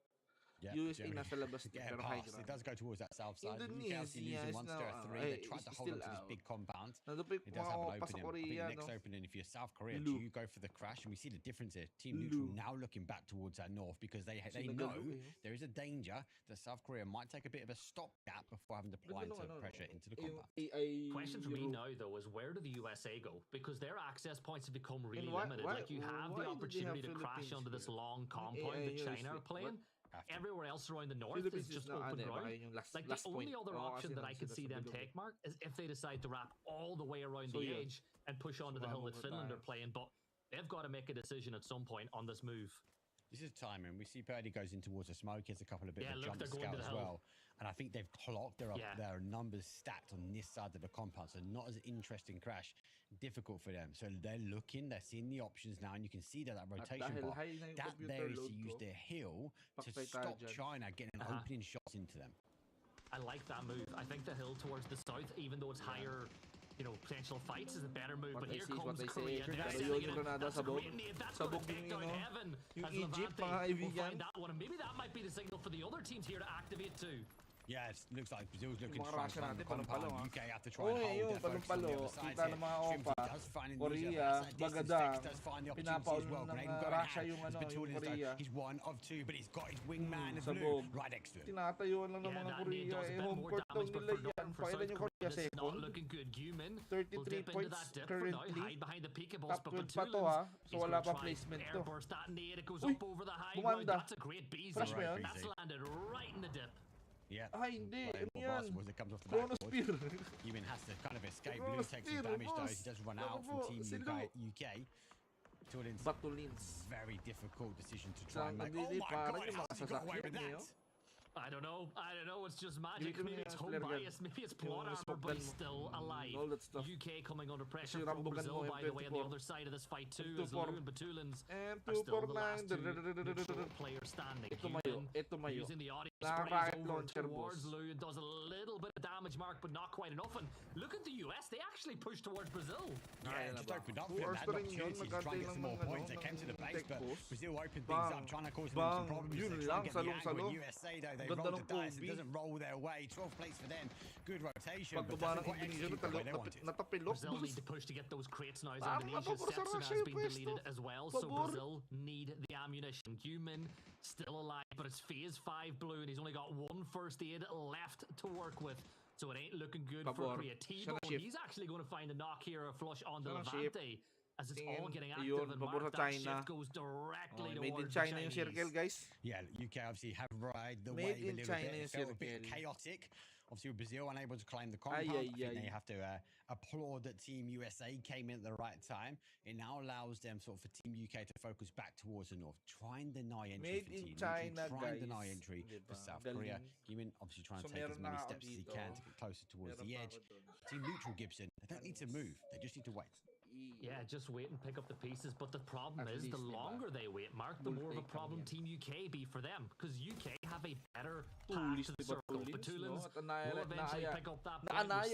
USA
Germany
nasa labas din,
get a
pero high
pass.
ground.
It does go towards that south side.
Indonesia
UK losing
is
one
now
stir
out.
three. They tried to hold on to this
Still
big compound.
Nadupik
It does have an
pa sa
opening. I think
Korea,
the next
no?
opening, if you're South Korea,
Lu.
do you go for the crash? And we see the difference here. Team Neutral now looking back towards that north because they know there is a danger that South Korea might take a bit of a stopgap before having to apply into pressure into the compound.
Question for me now, though, is where do the USA go? Because their access points have become really
why-
limited.
why-
Like, you have
why
the
do they have
opportunity to crash
Philippines
onto this
here?
long compound that China are playing. Everywhere else around the north
Philippines
is
is
just
na-
open
ano, baka
ground.
yung last-
Like,
last
the only
point.
other
Oo,
option
kasi
that I
nandun
could
sila
see
sa
them
bilog.
take, Mark, is if they decide to wrap all the way around
So
the
yun.
edge and push onto the hill that
Sumama
Finland
tayo.
are playing. But they've got to make a decision at some point on this move.
This is timing. We see Purdy goes in towards the smoke. He has a couple of bit
Yeah,
of a
look,
jump
they're going
scout
to the
as
hill.
well. And I think they've clocked. There are numbers stacked on this side of the compound. So not as interesting crash. Difficult for them. So they're looking. They're seeing the options now. And you can see that rotation
dahil
bar.
high na yung
That
computer
there is to
load
use
ko,
their hill to
paktay tayo
stop
dyan.
China getting opening shots into them.
I like that move. I think the hill towards the south, even though it's higher, potential fights, is a better move.
What
But
they
here
see is what
comes
they say.
Korea. They're
Pero
sending
yun
it
yung
in.
Granada
That's a
sabog.
great nade. That's
Sabog
going to take
yung,
down
you know,
Heaven.
yung
As
Egypt,
Levante
mga
will
kaibigan.
find that one. And maybe that might be the signal for the other teams here to activate too.
Yeah, it looks like Brazil's looking to
Mga
try and
Russia
find the
natin, palumpalo,
compound.
ha?
UK have to try and hold
Yun,
their focus on the
palumpalo.
other side
Kita ng mga
here.
opa.
does find Indonesia.
Korea,
That's that distance
Bagadang.
takes, does find the opportunity
Pinapaul
as well.
ng,
Grenade going
Russia
hand.
yung,
As
yung
Batulin's
Korea.
done, he's one of two, but he's got his wingman, the
sabog.
blue, right next to him.
Tinatayuan lang ng mga
that
Korea.
nade does a bit
Home
more
court
damage,
lang
but
nila
for
yan.
for
Pakailan
South
yung
Korea,
Korea
this is not
second.
looking good. Yumin will
33
dip into
points
that dip for now,
currently.
hide behind the peekables,
Top
but
12 pa to, ha?
Batulin's,
So wala pa placement to.
airburst that nade, it goes
Uy,
up over the high ground.
bumanda.
That's a great beezy.
Flash mo yun?
That's landed right in the dip.
Yeah.
Ay, hindi.
Playing
Ano
for
yan?
basketball as it comes off the
Chrono
backboard.
spear.
Yumin has to kind of escape.
Chrono
Blue takes some
spear,
damage though.
boss.
He does run out
Ako
from
po,
Team
sino?
UK.
Batulins.
Very difficult decision to try and
Saan
make. Oh
nandili,
my
parang
God,
yung
how
mga
has he got away with
sasakyan
that?
niyo?
I don't know. It's just magic.
Dito
Maybe
na
it's
yung
home
flare gun.
bias. Maybe it's plot
Yung
armor,
smoke
but
gun
he's
mo.
still alive.
All that stuff.
UK coming under pressure
Kasi
from
rambugan
Brazil,
mo,
by the way, on the
M24.
other side of this fight too,
M24.
as Lou and Batulins
And
are still the
249.
last two neutral players standing.
Ito mayo. Ito mayo.
Using the audio
Nakaka-rocket
sprays over
launcher,
towards
boss.
Lou and does a little bit of damage, Mark, but not quite enough. And look at the US. They actually pushed towards Brazil.
Yeah, just opened up for
2
them.
hours
They had
pa rin yun.
opportunities to try and get some more
Nagkantay lang ng,
points. They came to the base,
tech
but
post.
Brazil opened things
Bang.
up, trying to cause them
Bang.
some problems.
Yun
They try
lang,
and get the
salong-salo.
angle. And USA, though, they
Ganda
rolled the
ng
dice. It
Pubg.
doesn't roll their way. 12 plates for them. Good rotation, but
Pagbaba
doesn't
ng
quite
Indonesia,
execute the way they wanted.
natapilok.
Brazil need to push to get those crates now as
Parang
Indonesia's
napapor sa
Sepson
Russia
has
yung
been
pwesto.
deleted as well. So
Pabor.
Brazil need the ammunition. Human still alive, but it's phase 5 blue, and he's only got one first aid left to work with. So it ain't looking good for
Pabor.
Korea.
Siya na
T-Bone,
shift.
he's actually going to find a knock here, a flush on the
Siya na shift.
Levante. As it's
Tingin.
all getting active,
Ayun,
and
pabor
Mark,
sa
that
China.
shift goes directly
Made in
towards
China
the
yung
Chinese.
circle, guys.
Yeah, UK obviously have ride the
Made
wave a
in
little
China
bit. It
yung
felt a bit
circle.
chaotic. Obviously, with Brazil unable to claim the compound.
Ay,
I think
ay.
they have to applaud that Team USA came in at the right time. It now allows them sort of for Team UK to focus back towards the north. Try and deny entry
Made
for
in
Team
China,
Try and
guys.
deny entry
Diba?
for South
Galing.
Korea. Given obviously trying to
So
take as
meron
many
na ako
steps as he
dito.
can to get closer towards
Meron
the
pa
edge.
ako doon.
Team neutral Gibson, they don't need to move. They just need to wait.
Yeah, just wait and pick up the pieces. But the problem
At
is, the
least, diba?
longer they wait, Mark, the more of a
Multi
problem
kami
Team UK be for them. Because UK have a better path
Tulis,
to the
diba,
circle.
Tulis,
Batulins
no? At anaya-
will eventually
naaya-
pick up that point.
naanaya